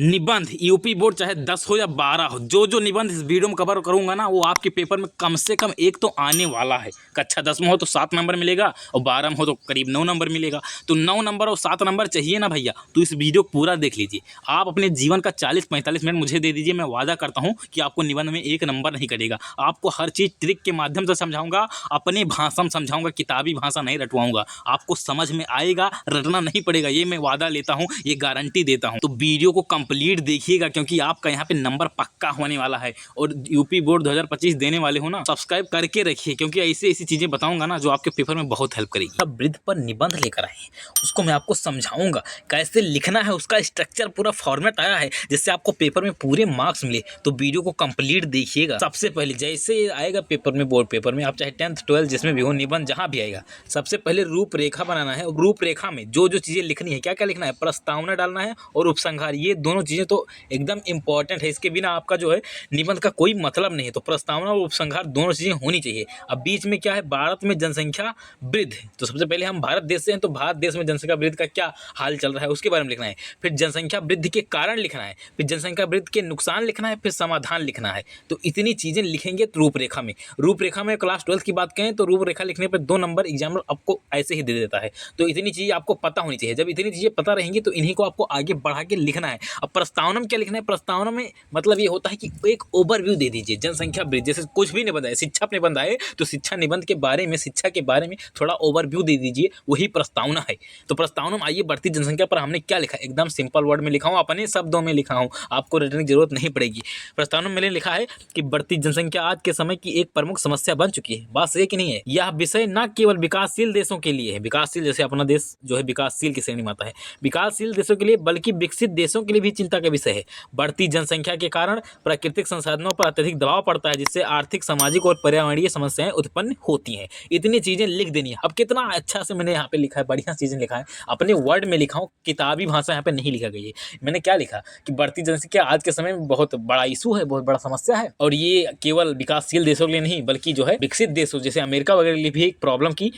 निबंध UP board चाहे 10 हो या 12 हो, जो निबंध इस वीडियो में कवर करूंगा ना वो आपके पेपर में कम से कम एक तो आने वाला है। कक्षा 10 में हो तो 7 नंबर मिलेगा और 12 में हो तो करीब 9 नंबर मिलेगा। तो 9 नंबर और 7 नंबर चाहिए ना भैया, तो इस वीडियो को पूरा देख लीजिए। आप अपने जीवन का 40-45 मिनट मुझे दे दीजिए, मैं वादा करता हूँ कि आपको निबंध में 1 नंबर नहीं कटेगा। आपको हर चीज़ ट्रिक के माध्यम से समझाऊंगा, अपनी भाषा में समझाऊंगा, किताबी भाषा नहीं रटवाऊंगा। आपको समझ में आएगा, रटना नहीं पड़ेगा, ये मैं वादा लेता हूँ, ये गारंटी देता हूँ। तो वीडियो को कंप्लीट देखिएगा क्योंकि आपका यहाँ पे नंबर पक्का होने वाला है। और यूपी बोर्ड 2025 देने वाले हो ना, सब्सक्राइब करके रखिए क्योंकि ऐसी चीजें बताऊंगा ना जो आपके पेपर में बहुत हेल्प करेगी। अब वृत्त पर निबंध लेकर आए, उसको मैं आपको समझाऊंगा कैसे लिखना है, उसका स्ट्रक्चर पूरा फॉर्मेट आया है जिससे आपको पेपर में पूरे मार्क्स मिले। तो वीडियो को कंप्लीट देखिएगा। सबसे पहले जैसे आएगा पेपर में, बोर्ड पेपर में, आप चाहे 10th 12th जिसमें भी हो, निबंध जहां भी आएगा, सबसे पहले रूपरेखा बनाना है। रूपरेखा में जो चीजें लिखनी है, क्या क्या लिखना है, प्रस्तावना डालना है और उपसंहार, ये दोनों चीजें तो एकदम इंपॉर्टेंट है। इसके बिना आपका जो है निबंध का कोई मतलब नहीं है। तो प्रस्तावना और उपसंहार दोनों चीजें होनी चाहिए। अब बीच में क्या है, भारत में जनसंख्या वृद्धि। तो सबसे पहले हम भारत देश से हैं, तो भारत देश में जनसंख्या वृद्धि का क्या हाल चल रहा है उसके बारे में लिखना है। फिर जनसंख्या वृद्धि के कारण लिखना है, फिर जनसंख्या वृद्धि के नुकसान लिखना है, फिर समाधान लिखना है। तो इतनी चीजें लिखेंगे रूपरेखा में। रूपरेखा में क्लास 12th की बात करें तो रूपरेखा लिखने पर 2 नंबर एग्जामिनर आपको ऐसे ही दे देता है। तो इतनी चीजें आपको पता होनी चाहिए। जब इतनी चीजें पता रहेंगी तो इन्हीं को आपको आगे बढ़ा के लिखना है। अब प्रस्तावना में क्या लिखना है, प्रस्तावना में मतलब ये होता है कि एक ओवरव्यू दे दीजिए। जनसंख्या वृद्धि जैसे कुछ भी निबंध है, शिक्षा निबंध आए तो शिक्षा निबंध के बारे में, शिक्षा के बारे में थोड़ा ओवरव्यू दे दीजिए, वही प्रस्तावना है। तो प्रस्तावना में आइए, बढ़ती जनसंख्या पर हमने क्या लिखा है, एकदम सिंपल वर्ड में लिखा हूँ, अपने शब्दों में लिखा हूँ, आपको रटने की जरूरत नहीं पड़ेगी। प्रस्तावना में मैंने लिखा है कि बढ़ती जनसंख्या आज के समय की एक प्रमुख समस्या बन चुकी है। बात सही कि नहीं है। यह विषय न केवल विकासशील देशों के लिए है, विकासशील जैसे अपना देश जो है विकासशील की श्रेणी में आता है, विकासशील देशों के लिए, बल्कि विकसित देशों के लिए भी चिंता का विषय है। बढ़ती जनसंख्या के कारण प्राकृतिक संसाधनों पर अत्यधिक दबाव पड़ता है जिससे आर्थिक, सामाजिक और पर्यावरणीय समस्याएं उत्पन्न होती हैं। इतनी चीजें लिख देनी है। अब कितना अच्छा से मैंने यहाँ पे लिखा है, बढ़िया चीजें लिखा है, अपने वर्ड में लिखा हूँ, किताबी भाषा यहाँ पे नहीं लिखा गई है। मैंने क्या लिखा कि बढ़ती जनसंख्या आज के समय में बहुत बड़ा इशू है, बहुत बड़ा समस्या है, और ये केवल विकासशील देशों के लिए नहीं बल्कि जो है विकसित देशों जैसे अमेरिका वगैरह के लिए भी एक प्रॉब्लम की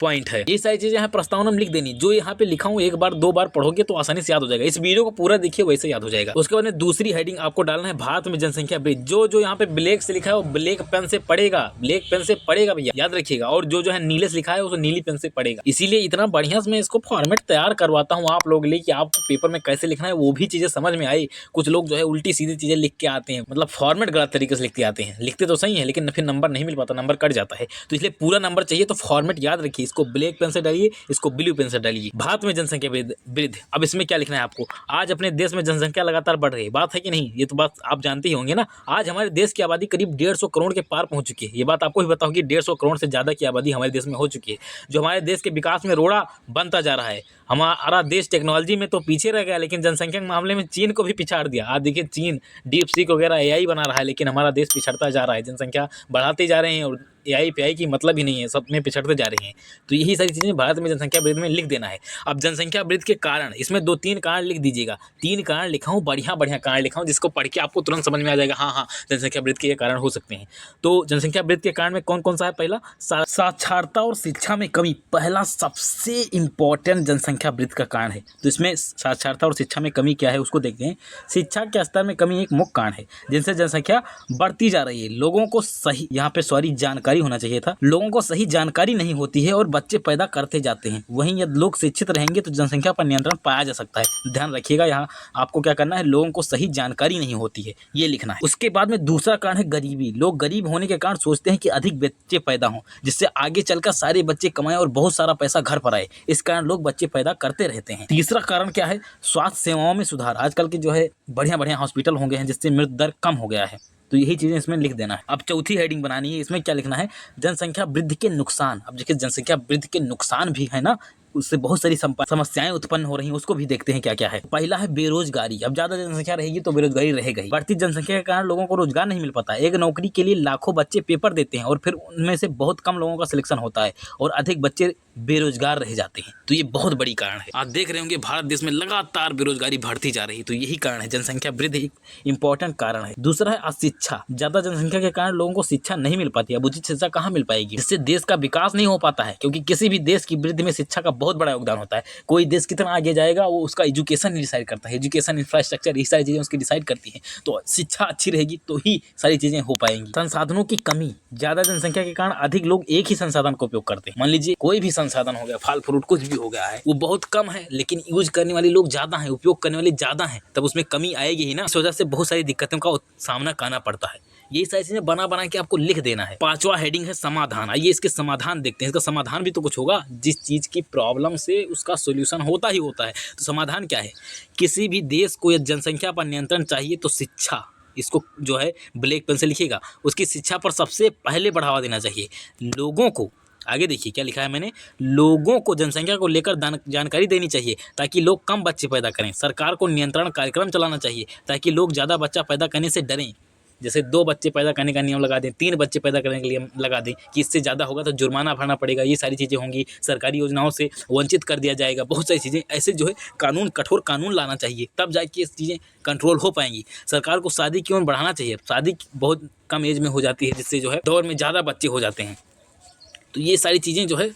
पॉइंट है। ये सारी चीजें यहाँ प्रस्तावना में लिख देनी। जो यहाँ पे लिखा हूँ 1 बार 2 बार पढ़ोगे तो आसानी से याद हो जाएगा। इस वीडियो को पूरा देखिए, वैसे याद हो जाएगा। उसके बाद में दूसरी हेडिंग आपको डालना है, भारत में जनसंख्या वृद्धि। जो यहाँ पे ब्लैक से लिखा है वो ब्लैक पेन से पढ़ेगा, ब्लैक पेन से पढ़ेगा भैया, याद रखिएगा। और जो है नीले से लिखा है वो नीली पेन से पढ़ेगा। इसीलिए इतना बढ़िया से मैं इसको फॉर्मेट तैयार करवाता हूँ आप लोगों के लिए कि आपको पेपर में कैसे लिखना है वो भी चीजें समझ में आई। कुछ लोग जो है उल्टी सीधी चीजें लिख के आते हैं, मतलब फॉर्मेट गलत तरीके से लिखते आते हैं। लिखते तो सही है लेकिन फिर नंबर नहीं मिल पाता, नंबर कट जाता है। तो इसलिए पूरा नंबर चाहिए तो फॉर्मेट याद रखिए। इसको ब्लैक पेन से डालिए, इसको ब्लू पेन से डालिए। भारत में जनसंख्या वृद्धि। अब इसमें क्या लिखना है आपको, आज अपने देश में जनसंख्या लगातार बढ़ रही है। बात है कि नहीं, ये तो बात आप जानते ही होंगे ना। आज हमारे देश की आबादी करीब 150 करोड़ के पार पहुंच चुकी है। ये बात आपको भी बताऊं कि 150 करोड़ से ज्यादा की आबादी हमारे देश में हो चुकी है, जो हमारे देश के विकास में रोड़ा बनता जा रहा है। हमारा देश टेक्नोलॉजी में तो पीछे रह गया लेकिन जनसंख्या के मामले में चीन को भी पिछाड़ दिया। आज देखिए चीन डीप सीक वगैरह एआई बना रहा है, लेकिन हमारा देश पिछड़ता जा रहा है। जनसंख्या बढ़ाते जा रहे हैं और एआई पे आई की मतलब ही नहीं है, सब में पिछड़ते जा रहे हैं। तो यही सारी चीजें भारत में जनसंख्या वृद्धि में लिख देना है। अब जनसंख्या वृद्धि के कारण, इसमें 2-3 कारण लिख दीजिएगा। 3 कारण लिखा हूँ, बढ़िया कारण लिखा हूँ जिसको पढ़ के आपको तुरंत समझ में आ जाएगा, हाँ जनसंख्या वृद्धि के ये कारण हो सकते हैं। तो जनसंख्या वृद्धि के कारण में कौन कौन सा है, पहला साक्षरता और शिक्षा में कमी, पहला सबसे इंपॉर्टेंट जनसंख्या वृद्धि का कारण है। तो इसमें साक्षरता और शिक्षा में कमी क्या है उसको देखते हैं। शिक्षा के स्तर में कमी एक मुख्य कारण है जिनसे जनसंख्या बढ़ती जा रही है। लोगों को सही, यहाँ पे सॉरी जानकारी होना चाहिए था, लोगों को सही जानकारी नहीं होती है और बच्चे पैदा करते जाते हैं। वहीं यदि लोग शिक्षित रहेंगे तो जनसंख्या पर नियंत्रण पाया जा सकता है। ध्यान रखिएगा, यहाँ आपको क्या करना है, लोगों को सही जानकारी नहीं होती है, ये लिखना है। उसके बाद में दूसरा कारण है गरीबी। लोग गरीब होने के कारण सोचते हैं कि अधिक बच्चे पैदा हों जिससे आगे चलकर सारे बच्चे कमाएं और बहुत सारा पैसा घर पर आए। इस कारण लोग बच्चे पैदा करते रहते हैं। तीसरा कारण क्या है, स्वास्थ्य सेवाओं में सुधार। आजकल के जो है बढ़िया हॉस्पिटल हो गए हैं जिससे मृत्यु दर कम हो गया है। तो यही चीजें इसमें लिख देना है। अब चौथी हेडिंग बनानी है, इसमें क्या लिखना है, जनसंख्या वृद्धि के नुकसान। अब देखिए जनसंख्या वृद्धि के नुकसान भी है ना, उससे बहुत सारी समस्याएं उत्पन्न हो रही हैं, उसको भी देखते हैं क्या क्या है। पहला है बेरोजगारी। अब ज्यादा जनसंख्या रहेगी तो बेरोजगारी रहेगा ही। बढ़ती जनसंख्या के कारण लोगों को रोजगार नहीं मिल पाता। एक नौकरी के लिए लाखों बच्चे पेपर देते हैं और फिर उनमें से बहुत कम लोगों का सिलेक्शन होता है और अधिक बच्चे बेरोजगार रह जाते हैं। तो ये बहुत बड़ी कारण है। आप देख रहे होंगे भारत देश में लगातार बेरोजगारी बढ़ती जा रही है, तो यही कारण है। जनसंख्या वृद्धि एक इंपॉर्टेंट कारण है। दूसरा है अशिक्षा। ज्यादा जनसंख्या के कारण लोगों को शिक्षा नहीं मिल पाती। अब उचित शिक्षा कहाँ मिल पाएगी, जिससे देश का विकास नहीं हो पाता है, क्योंकि किसी भी देश की वृद्धि में शिक्षा का बहुत बड़ा योगदान होता है। कोई देश कितना आगे जाएगा वो उसका एजुकेशन डिसाइड करता है। एजुकेशन, इंफ्रास्ट्रक्चर, ये सारी चीजें उसकी डिसाइड करती है। तो शिक्षा अच्छी रहेगी तो ही सारी चीजें हो पाएंगी। संसाधनों की कमी। ज्यादा जनसंख्या के कारण अधिक लोग एक ही संसाधन का उपयोग करते हैं। मान लीजिए कोई भी संसाधन हो गया, फल फ्रूट कुछ भी हो गया है, वो बहुत कम है, लेकिन यूज करने वाले लोग ज्यादा हैं, उपयोग करने वाले ज्यादा हैं, तब उसमें कमी आएगी ही ना। इस वजह से बहुत सारी दिक्कतों का सामना करना पड़ता है। ये सारी चीजें बना बना के आपको लिख देना है। 5वां हेडिंग है समाधान। आइए इसके समाधान देखते हैं। इसका समाधान भी तो कुछ होगा। जिस चीज की प्रॉब्लम से उसका सोल्यूशन होता ही होता है, तो समाधान क्या है? किसी भी देश को या जनसंख्या पर नियंत्रण चाहिए तो शिक्षा, इसको जो है ब्लैक पेन से लिखिएगा, उसकी शिक्षा पर सबसे पहले बढ़ावा देना चाहिए। लोगों को, आगे देखिए क्या लिखा है मैंने, लोगों को जनसंख्या को लेकर जानकारी देनी चाहिए ताकि लोग कम बच्चे पैदा करें। सरकार को नियंत्रण कार्यक्रम चलाना चाहिए ताकि लोग ज़्यादा बच्चा पैदा करने से डरें। जैसे 2 बच्चे पैदा करने का नियम लगा दें, 3 बच्चे पैदा करने के लिए लगा दें कि इससे ज़्यादा होगा तो जुर्माना भरना पड़ेगा। ये सारी चीज़ें होंगी। सरकारी योजनाओं से वंचित कर दिया जाएगा। बहुत सारी चीज़ें ऐसे जो है कानून, कठोर कानून लाना चाहिए, तब जाके ये चीज़ें कंट्रोल हो पाएंगी। सरकार को शादी की उम्र बढ़ाना चाहिए। शादी बहुत कम एज में हो जाती है, जिससे जो है दौर में ज़्यादा बच्चे हो जाते हैं। तो ये सारी चीज़ें जो है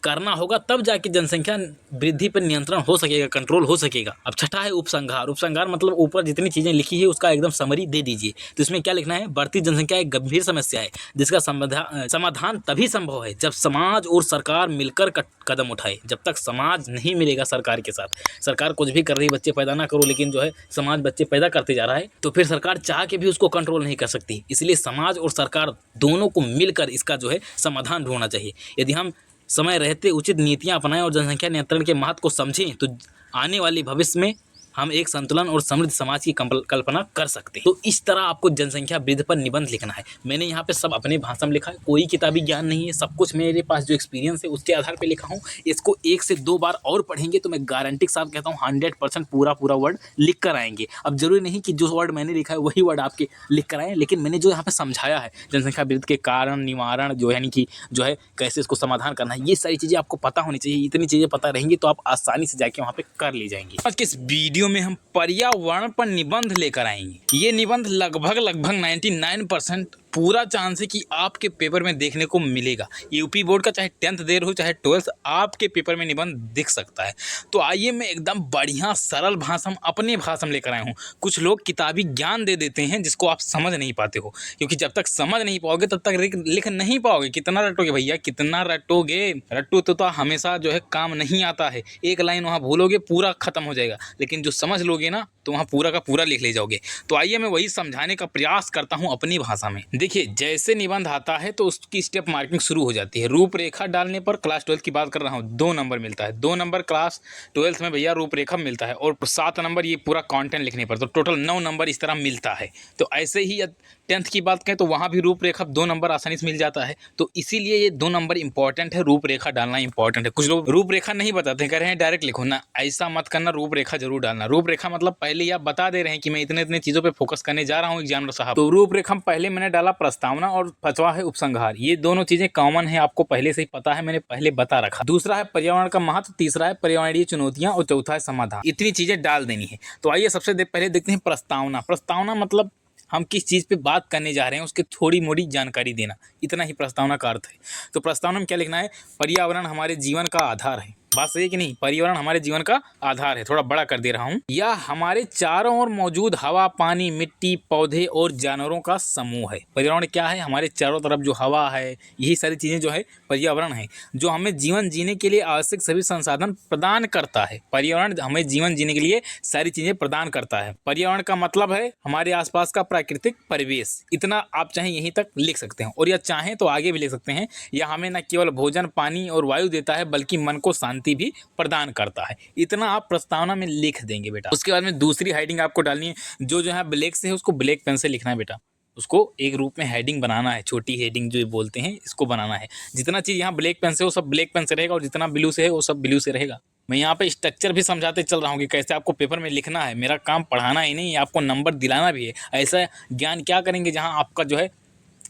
करना होगा, तब जाके जनसंख्या वृद्धि पर नियंत्रण हो सकेगा, कंट्रोल हो सकेगा। अब छठा है उपसंहार। उपसंहार मतलब ऊपर जितनी चीज़ें लिखी है उसका एकदम समरी दे दीजिए। तो इसमें क्या लिखना है? बढ़ती जनसंख्या एक गंभीर समस्या है जिसका समाधान तभी संभव है जब समाज और सरकार मिलकर कदम उठाए। जब तक समाज नहीं मिलेगा सरकार के साथ, सरकार कुछ भी कर रही, बच्चे पैदा ना करो, लेकिन जो है समाज बच्चे पैदा करते जा रहा है, तो फिर सरकार चाह के भी उसको कंट्रोल नहीं कर सकती। इसलिए समाज और सरकार दोनों को मिलकर इसका जो है समाधान ढूंढना चाहिए। यदि हम समय रहते उचित नीतियां अपनाएं और जनसंख्या नियंत्रण के महत्व को समझें तो आने वाले भविष्य में हम एक संतुलन और समृद्ध समाज की कल्पना कर सकते हैं। तो इस तरह आपको जनसंख्या वृद्धि पर निबंध लिखना है। मैंने यहाँ पे सब अपने भाषा में लिखा है, कोई किताबी ज्ञान नहीं है, सब कुछ मेरे पास जो एक्सपीरियंस है उसके आधार पे लिखा हूँ। इसको 1 से 2 बार और पढ़ेंगे तो मैं गारंटी के साथ कहता हूँ 100% पूरा वर्ड लिख कर आएंगे। अब जरूरी नहीं कि जो वर्ड मैंने लिखा है वही वर्ड आपके लिख कर आए, लेकिन मैंने जो यहाँ पे समझाया है जनसंख्या वृद्धि के कारण, निवारण, जो यानी कि जो है कैसे इसको समाधान करना है, ये सारी चीज़ें आपको पता होनी चाहिए। इतनी चीज़ें पता रहेंगी तो आप आसानी से जाके वहाँ पे कर ले जाएंगे। आज के इस वीडियो में हम पर्यावरण पर निबंध लेकर आएंगे। ये निबंध लगभग 99% पूरा चांस है कि आपके पेपर में देखने को मिलेगा। यूपी बोर्ड का चाहे 10th देर हो चाहे 12th, आपके पेपर में निबंध दिख सकता है। तो आइए मैं एकदम बढ़िया सरल भाषा में अपने भाषा में लेकर आया हूँ। कुछ लोग किताबी ज्ञान दे देते हैं जिसको आप समझ नहीं पाते हो, क्योंकि जब तक समझ नहीं पाओगे तब तक लिख नहीं पाओगे। कितना रटोगे भैया, कितना रटोगे? रट्टू तो हमेशा जो है काम नहीं आता है। एक लाइन वहाँ भूलोगे पूरा खत्म हो जाएगा, लेकिन जो समझ लोगे ना तो वहाँ पूरा का पूरा लिख ले जाओगे। तो आइए मैं वही समझाने का प्रयास करता हूँ अपनी भाषा में। देखिए, जैसे निबंध आता है तो उसकी स्टेप मार्किंग शुरू हो जाती है। रूपरेखा डालने पर, क्लास 12th की बात कर रहा हूँ, 2 नंबर मिलता है। 2 नंबर क्लास 12th में भैया रूपरेखा मिलता है, और 7 नंबर ये पूरा कंटेंट लिखने पर, तो टोटल 9 नंबर इस तरह मिलता है। तो ऐसे ही 10th की बात करें तो वहाँ भी रूपरेखा 2 नंबर आसानी से मिल जाता है। तो इसीलिए ये 2 नंबर इंपॉर्टेंट है, रूपरेखा डालना इंपॉर्टेंट है। कुछ लोग रूपरेखा नहीं बताते, कह रहे हैं डायरेक्ट लिखो ना, ऐसा मत करना, रूपरेखा जरूर डालना। रूपरेखा मतलब पहले ही आप बता दे रहे हैं कि मैं इतने चीज़ों पे फोकस करने जा रहा हूँ एग्जामिनर साहब। तो रूपरेखा पहले मैंने डाला प्रस्तावना, और 5वां है उपसंहार। ये दोनों चीज़ें कॉमन है, आपको पहले से ही पता है, मैंने पहले बता रखा। दूसरा है पर्यावरण का महत्व, तीसरा है पर्यावरणीय चुनौतियाँ, और चौथा है समाधान। इतनी चीज़ें डाल देनी है। तो आइए सबसे पहले देखते हैं प्रस्तावना। प्रस्तावना मतलब हम किस चीज़ पे बात करने जा रहे हैं उसके थोड़ी मोड़ी जानकारी देना, इतना ही प्रस्तावना का अर्थ है। तो प्रस्तावना में क्या लिखना है? पर्यावरण हमारे जीवन का आधार है। बात सही है कि नहीं? पर्यावरण हमारे जीवन का आधार है। थोड़ा बड़ा कर दे रहा हूँ। यह हमारे चारों ओर मौजूद हवा, पानी, मिट्टी, पौधे और जानवरों का समूह है। पर्यावरण क्या है? हमारे चारों तरफ जो हवा है, यही सारी चीज़ें जो है पर्यावरण है, जो हमें जीवन जीने के लिए आवश्यक सभी संसाधन प्रदान करता है। पर्यावरण हमें जीवन जीने के लिए सारी चीज़ें प्रदान करता है। पर्यावरण का मतलब है हमारे आसपास का प्राकृतिक परिवेश। इतना आप चाहें यहीं तक लिख सकते हैं, और या चाहें तो आगे भी लिख सकते हैं। यह हमें न केवल भोजन, पानी और वायु देता है, बल्कि मन को शांति भी प्रदान करता है। इतना आप प्रस्तावना में लिख देंगे बेटा। उसके बाद में दूसरी हेडिंग आपको डालनी है, जो है ब्लैक से है उसको ब्लैक पेन से लिखना है बेटा। उसको एक रूप में हेडिंग बनाना है, छोटी हेडिंग जो बोलते हैं, इसको बनाना है। जितना चीज़ यहाँ ब्लैक पेन से वो सब ब्लैक पेन से रहेगा, और जितना ब्लू से है वो सब ब्लू से रहेगा। मैं यहाँ पे स्ट्रक्चर भी समझाते चल रहा हूँ कि कैसे आपको पेपर में लिखना है। मेरा काम पढ़ाना ही नहीं, आपको नंबर दिलाना भी है। ऐसा ज्ञान क्या करेंगे जहाँ आपका जो है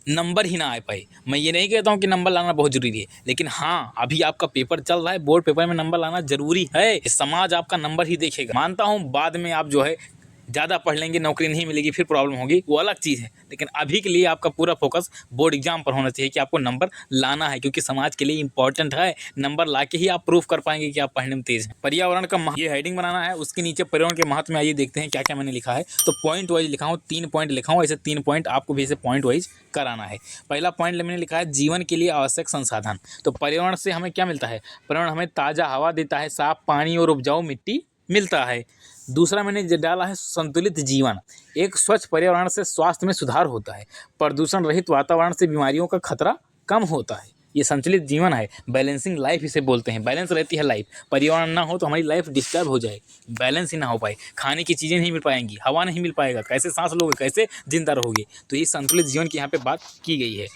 नंबर ही ना आ पाए। मैं ये नहीं कहता हूँ कि नंबर लाना बहुत ज़रूरी है, लेकिन हाँ, अभी आपका पेपर चल रहा है, बोर्ड पेपर में नंबर लाना ज़रूरी है। समाज आपका नंबर ही देखेगा। मानता हूँ बाद में आप जो है ज़्यादा पढ़ लेंगे, नौकरी नहीं मिलेगी, फिर प्रॉब्लम होगी, वो अलग चीज़ है। लेकिन अभी के लिए आपका पूरा फोकस बोर्ड एग्जाम पर होना चाहिए कि आपको नंबर लाना है, क्योंकि समाज के लिए इंपॉर्टेंट है। नंबर ला के ही आप प्रूफ कर पाएंगे कि आप पढ़ने में तेज़ हैं। पर्यावरण का ये हेडिंग बनाना है, उसके नीचे पर्यावरण के महत्व में आइए देखते हैं क्या क्या मैंने लिखा है। तो पॉइंट वाइज लिखा हूँ, 3 पॉइंट लिखा हूँ, ऐसे 3 पॉइंट आपको भी ऐसे पॉइंट वाइज कराना है। पहला पॉइंट मैंने लिखा है जीवन के लिए आवश्यक संसाधन। तो पर्यावरण से हमें क्या मिलता है? पर्यावरण हमें ताज़ा हवा देता है, साफ पानी और उपजाऊ मिट्टी मिलता है। दूसरा मैंने डाला है संतुलित जीवन। एक स्वच्छ पर्यावरण से स्वास्थ्य में सुधार होता है। प्रदूषण रहित वातावरण से बीमारियों का खतरा कम होता है। ये संतुलित जीवन है, बैलेंसिंग लाइफ इसे बोलते हैं। बैलेंस रहती है लाइफ। पर्यावरण ना हो तो हमारी लाइफ डिस्टर्ब हो जाए, बैलेंस ही ना हो पाए, खाने की चीज़ें नहीं मिल पाएंगी, हवा नहीं मिल पाएगा, कैसे सांस लोगे, कैसे जिंदा रहोगे। तो ये संतुलित जीवन की यहाँ पे बात की गई है।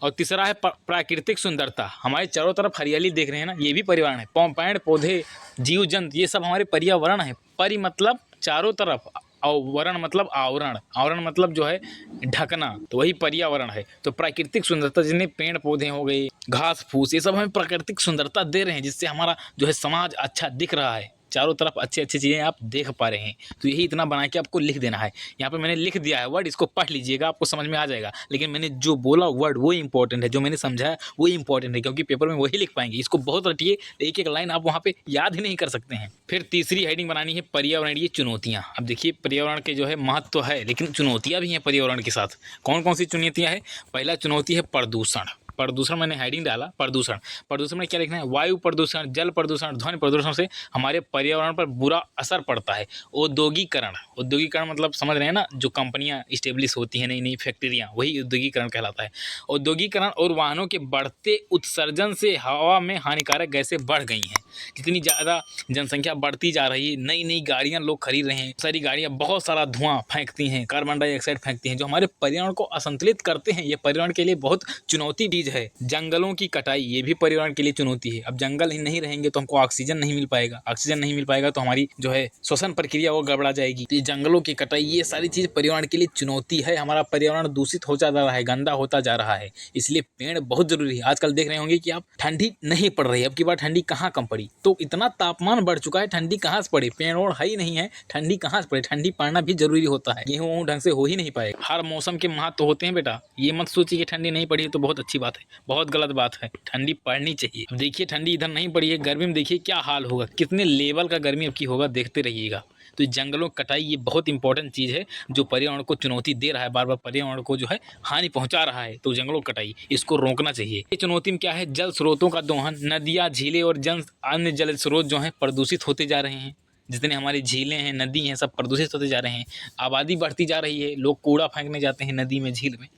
और तीसरा है प्राकृतिक सुंदरता। हमारे चारों तरफ हरियाली देख रहे हैं ना, ये भी पर्यावरण है। पेड़ पौधे, जीव जंतु, ये सब हमारे पर्यावरण है। परि मतलब चारों तरफ, और वरण मतलब आवरण, आवरण मतलब जो है ढकना, तो वही पर्यावरण है। तो प्राकृतिक सुंदरता, जितने पेड़ पौधे हो गए, घास फूस, ये सब हमें प्राकृतिक सुंदरता दे रहे हैं, जिससे हमारा जो है समाज अच्छा दिख रहा है। चारों तरफ अच्छी अच्छी चीज़ें आप देख पा रहे हैं। तो यही इतना बना के आपको लिख देना है। यहाँ पे मैंने लिख दिया है वर्ड, इसको पढ़ लीजिएगा, आपको समझ में आ जाएगा। लेकिन मैंने जो बोला वर्ड वो इंपॉर्टेंट है, जो मैंने समझाया वो इंपॉर्टेंट है, क्योंकि पेपर में वही लिख पाएंगे। इसको बहुत रटिए, एक एक लाइन आप वहाँ पे याद ही नहीं कर सकते हैं। फिर तीसरी हेडिंग बनानी है पर्यावरणीय चुनौतियाँ। अब देखिए पर्यावरण के जो है महत्व तो है, लेकिन चुनौतियाँ भी हैं पर्यावरण के साथ। कौन कौन सी चुनौतियाँ हैं? पहला चुनौती है प्रदूषण। प्रदूषण मैंने हेडिंग डाला प्रदूषण। प्रदूषण में क्या लिखना है? वायु प्रदूषण, जल प्रदूषण, ध्वनि प्रदूषण से हमारे पर्यावरण पर बुरा असर पड़ता है। औद्योगिकरण, औद्योगिकरण मतलब समझ रहे हैं ना, जो कंपनियां इस्टेब्लिश होती हैं, नई नई फैक्ट्रियां, वही औद्योगिकरण कहलाता है। औद्योगिकरण और वाहनों के बढ़ते उत्सर्जन से हवा में हानिकारक गैसें बढ़ गई हैं। जितनी ज़्यादा जनसंख्या बढ़ती जा रही है, नई नई गाड़ियाँ लोग खरीद रहे हैं, सारी गाड़ियाँ बहुत सारा धुआं फेंकती हैं, कार्बन डाइऑक्साइड फेंकती हैं, जो हमारे पर्यावरण को असंतुलित करते हैं। ये पर्यावरण के लिए बहुत चुनौती चीज़ है। जंगलों की कटाई, ये भी पर्यावरण के लिए चुनौती है। अब जंगल ही नहीं रहेंगे तो हमको ऑक्सीजन नहीं मिल पाएगा, ऑक्सीजन नहीं मिल पाएगा तो हमारी जो है श्वसन प्रक्रिया वो गड़बड़ा जाएगी। तो ये जंगलों की कटाई, ये सारी चीज़ पर्यावरण के लिए चुनौती है। हमारा पर्यावरण दूषित होता जा रहा है, गंदा होता जा रहा है, इसलिए पेड़ बहुत जरूरी है। आजकल देख रहे होंगे कि आप ठंडी नहीं पड़ रही है, अब की बार ठंडी कहाँ कम पड़ी। तो इतना तापमान बढ़ चुका है, ठंडी कहाँ से पड़े? पेड़ और है ही नहीं है, ठंडी कहाँ से पड़े? ठंडी पड़ना भी जरूरी होता है, गेहूँ ढंग से हो ही नहीं पाएगा। हर मौसम के महत्व होते हैं बेटा, ये मत सोचिए कि ठंडी नहीं पड़ी तो बहुत अच्छी बात है, बहुत गलत बात है। ठंडी पड़नी चाहिए। अब देखिए ठंडी इधर नहीं पड़ी है, गर्मी में देखिए क्या हाल होगा, कितने लेवल का गर्मी अब की होगा, देखते रहिएगा। तो जंगलों कटाई ये बहुत इंपॉर्टेंट चीज़ है, जो पर्यावरण को चुनौती दे रहा है, बार बार पर्यावरण को जो है हानि पहुंचा रहा है। तो जंगलों कटाई, इसको रोकना चाहिए। ये चुनौती में क्या है? जल स्रोतों का दोहन, नदियाँ, झीलें और अन्य जल स्रोत जो हैं प्रदूषित होते जा रहे हैं। जितने हमारी झीलें हैं, नदी हैं, सब प्रदूषित होते जा रहे हैं। आबादी बढ़ती जा रही है, लोग कूड़ा फेंकने जाते हैं नदी में, झील में,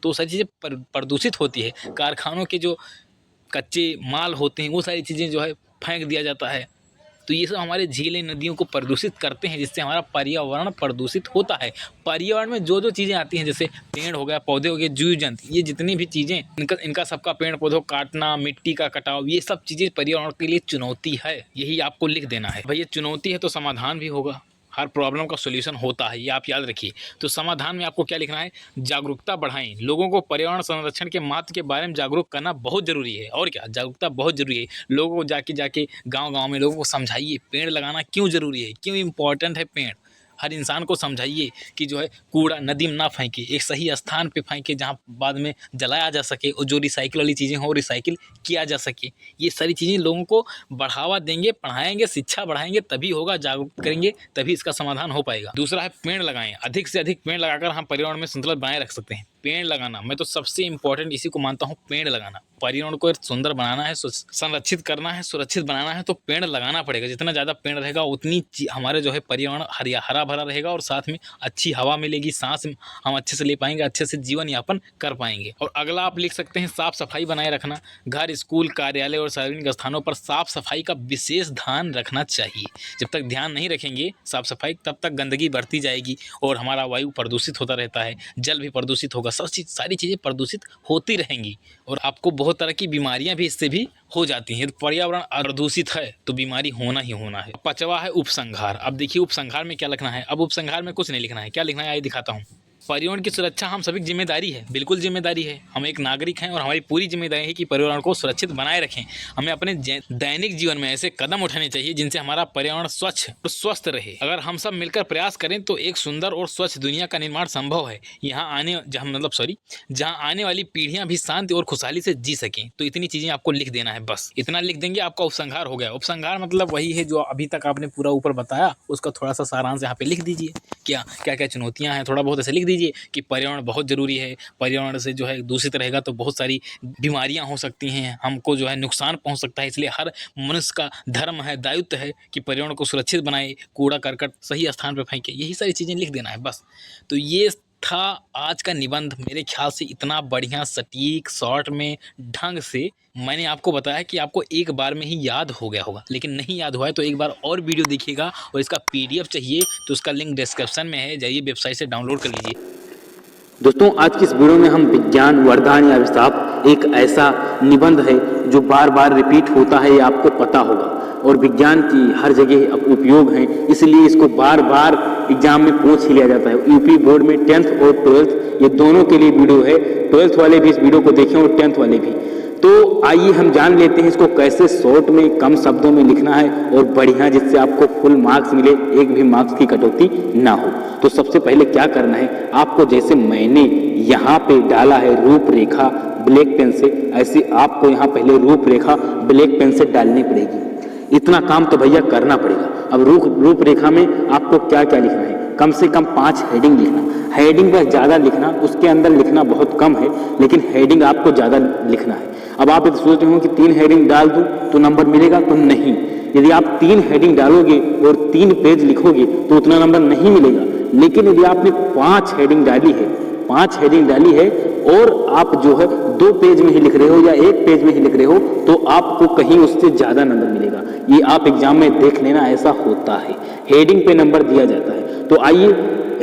तो सारी चीज़ें प्रदूषित होती है। कारखानों के जो कच्चे माल होते हैं वो सारी चीज़ें जो है फेंक दिया जाता है। तो ये सब हमारे झीलें, नदियों को प्रदूषित करते हैं, जिससे हमारा पर्यावरण प्रदूषित होता है। पर्यावरण में जो जो चीज़ें आती हैं, जैसे पेड़ हो गया, पौधे हो गए, जीव जंतु, ये जितनी भी चीज़ें, इनका सबका पेड़ पौधों काटना, मिट्टी का कटाव, ये सब चीज़ें पर्यावरण के लिए चुनौती है। यही आपको लिख देना है। भैया चुनौती है तो समाधान भी होगा, हर प्रॉब्लम का सॉल्यूशन होता है, ये आप याद रखिए। तो समाधान में आपको क्या लिखना है? जागरूकता बढ़ाएं, लोगों को पर्यावरण संरक्षण के महत्व के बारे में जागरूक करना बहुत ज़रूरी है। और क्या, जागरूकता बहुत ज़रूरी है। लोगों को जाके गाँव-गाँव में लोगों को समझाइए पेड़ लगाना क्यों ज़रूरी है, क्यों इम्पोर्टेंट है पेड़। हर इंसान को समझाइए कि जो है कूड़ा नदी में ना फेंके, एक सही स्थान पे फेंके जहाँ बाद में जलाया जा सके, और जो रिसाइकिल वाली चीज़ें हो रिसाइकिल किया जा सके। ये सारी चीज़ें लोगों को बढ़ावा देंगे, पढ़ाएंगे, शिक्षा बढ़ाएंगे, तभी होगा, जागरूक करेंगे तभी इसका समाधान हो पाएगा। दूसरा है पेड़ लगाएं, अधिक से अधिक पेड़ लगाकर हम पर्यावरण में संतुलन बनाए रख सकते हैं। पेड़ लगाना, मैं तो सबसे इंपॉर्टेंट इसी को मानता हूँ, पेड़ लगाना। पर्यावरण को सुंदर बनाना है, संरक्षित करना है, सुरक्षित बनाना है, तो पेड़ लगाना पड़ेगा। जितना ज़्यादा पेड़ रहेगा उतनी हमारे जो है पर्यावरण हरा भरा रहेगा, और साथ में अच्छी हवा मिलेगी, सांस हम अच्छे से ले पाएंगे, अच्छे से जीवन यापन कर पाएंगे। और अगला आप लिख सकते हैं साफ सफाई बनाए रखना। घर, स्कूल, कार्यालय और सार्वजनिक स्थानों पर साफ सफाई का विशेष ध्यान रखना चाहिए। जब तक ध्यान नहीं रखेंगे साफ सफाई, तब तक गंदगी बढ़ती जाएगी और हमारा वायु प्रदूषित होता रहता है, जल भी प्रदूषित होगा, सारी चीज़ें प्रदूषित होती रहेंगी, और आपको बहुत तरह की बीमारियां भी इससे भी हो जाती हैं। पर्यावरण प्रदूषित है तो बीमारी होना ही होना है। पांचवा है उपसंहार। अब देखिए उपसंहार में क्या लिखना है? अब उपसंहार में कुछ नहीं लिखना है, क्या लिखना है आइए दिखाता हूँ। पर्यावरण की सुरक्षा हम सभी की जिम्मेदारी है, बिल्कुल जिम्मेदारी है। हम एक नागरिक हैं और हमारी पूरी जिम्मेदारी है कि पर्यावरण को सुरक्षित बनाए रखें। हमें अपने दैनिक जीवन में ऐसे कदम उठाने चाहिए जिनसे हमारा पर्यावरण स्वच्छ और स्वस्थ रहे। अगर हम सब मिलकर प्रयास करें तो एक सुंदर और स्वच्छ दुनिया का निर्माण संभव है। जहाँ आने वाली पीढ़ियां भी शांति और खुशहाली से जी सकें। तो इतनी चीजें आपको लिख देना है, बस इतना लिख देंगे आपका उपसंहार हो गया। उपसंहार मतलब वही है जो अभी तक आपने पूरा ऊपर बताया, उसका थोड़ा सा सारांश यहाँ पे लिख दीजिए। क्या क्या चुनौतियां हैं, थोड़ा बहुत ऐसे लिख दीजिए कि पर्यावरण बहुत ज़रूरी है, पर्यावरण से जो है दूषित रहेगा तो बहुत सारी बीमारियां हो सकती हैं, हमको जो है नुकसान पहुंच सकता है। इसलिए हर मनुष्य का धर्म है, दायित्व है कि पर्यावरण को सुरक्षित बनाए, कूड़ा करकट सही स्थान पर फेंके। यही सारी चीज़ें लिख देना है बस। तो ये था आज का निबंध। मेरे ख्याल से इतना बढ़िया सटीक शॉर्ट में ढंग से मैंने आपको बताया कि आपको एक बार में ही याद हो गया होगा, लेकिन नहीं याद हुआ है तो एक बार और वीडियो देखिएगा। और इसका PDF चाहिए तो उसका लिंक डिस्क्रिप्शन में है, जाइए वेबसाइट से डाउनलोड कर लीजिए। दोस्तों, आज की इस वीडियो में हम विज्ञान वरदान या अभिशाप एक ऐसा निबंध है जो बार बार रिपीट होता है, ये आपको पता होगा, और विज्ञान की हर जगह उपयोग है, इसलिए इसको बार बार एग्जाम में पूछ ही लिया जाता है। यूपी बोर्ड में 10th और 12th ये दोनों के लिए वीडियो है। 12th वाले भी इस वीडियो को देखें और 10th वाले भी। तो आइए हम जान लेते हैं इसको कैसे शॉर्ट में कम शब्दों में लिखना है और बढ़िया, जिससे आपको फुल मार्क्स मिले, एक भी मार्क्स की कटौती ना हो। तो सबसे पहले क्या करना है आपको, जैसे मैंने यहाँ पे डाला है रूपरेखा ब्लैक पेन से, ऐसे आपको यहाँ पहले रूपरेखा ब्लैक पेन से डालनी पड़ेगी। इतना काम तो भैया करना पड़ेगा। अब रूपरेखा में आपको क्या क्या लिखना है, कम से कम 5 हेडिंग लिखना। हेडिंग पर ज़्यादा लिखना, उसके अंदर लिखना बहुत कम है, लेकिन हेडिंग आपको ज़्यादा लिखना है। अब आप ये सोच रहे हो कि 3 हेडिंग डाल दूं तो नंबर मिलेगा, तो नहीं। यदि आप 3 हेडिंग डालोगे और 3 पेज लिखोगे तो उतना नंबर नहीं मिलेगा। लेकिन यदि आपने 5 हेडिंग डाली है और आप जो है 2 पेज में ही लिख रहे हो या 1 पेज में ही लिख रहे हो, तो आपको कहीं उससे ज़्यादा नंबर मिलेगा। ये आप एग्जाम में देख लेना, ऐसा होता है, हेडिंग पे नंबर दिया जाता है। तो आइए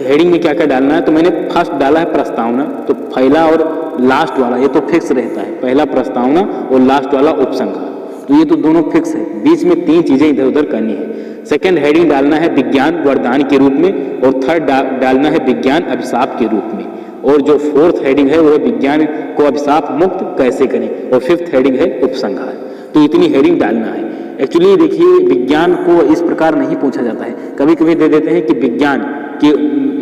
हेडिंग में क्या क्या डालना है। तो मैंने फर्स्ट डाला है प्रस्तावना, तो पहला और लास्ट वाला ये तो फिक्स रहता है, पहला प्रस्तावना और लास्ट वाला उपसंहार, तो ये तो दोनों फिक्स है। बीच में 3 चीजें इधर उधर करनी है। सेकंड हेडिंग डालना है विज्ञान वरदान के रूप में, और थर्ड डालना है विज्ञान अभिशाप के रूप में, और जो 4th हेडिंग है वो है विज्ञान को अभिशाप मुक्त कैसे करें, और 5th हेडिंग है उपसंहार। तो इतनी हेडिंग डालना है। एक्चुअली देखिए, विज्ञान को इस प्रकार नहीं पूछा जाता है, कभी कभी दे देते हैं कि विज्ञान के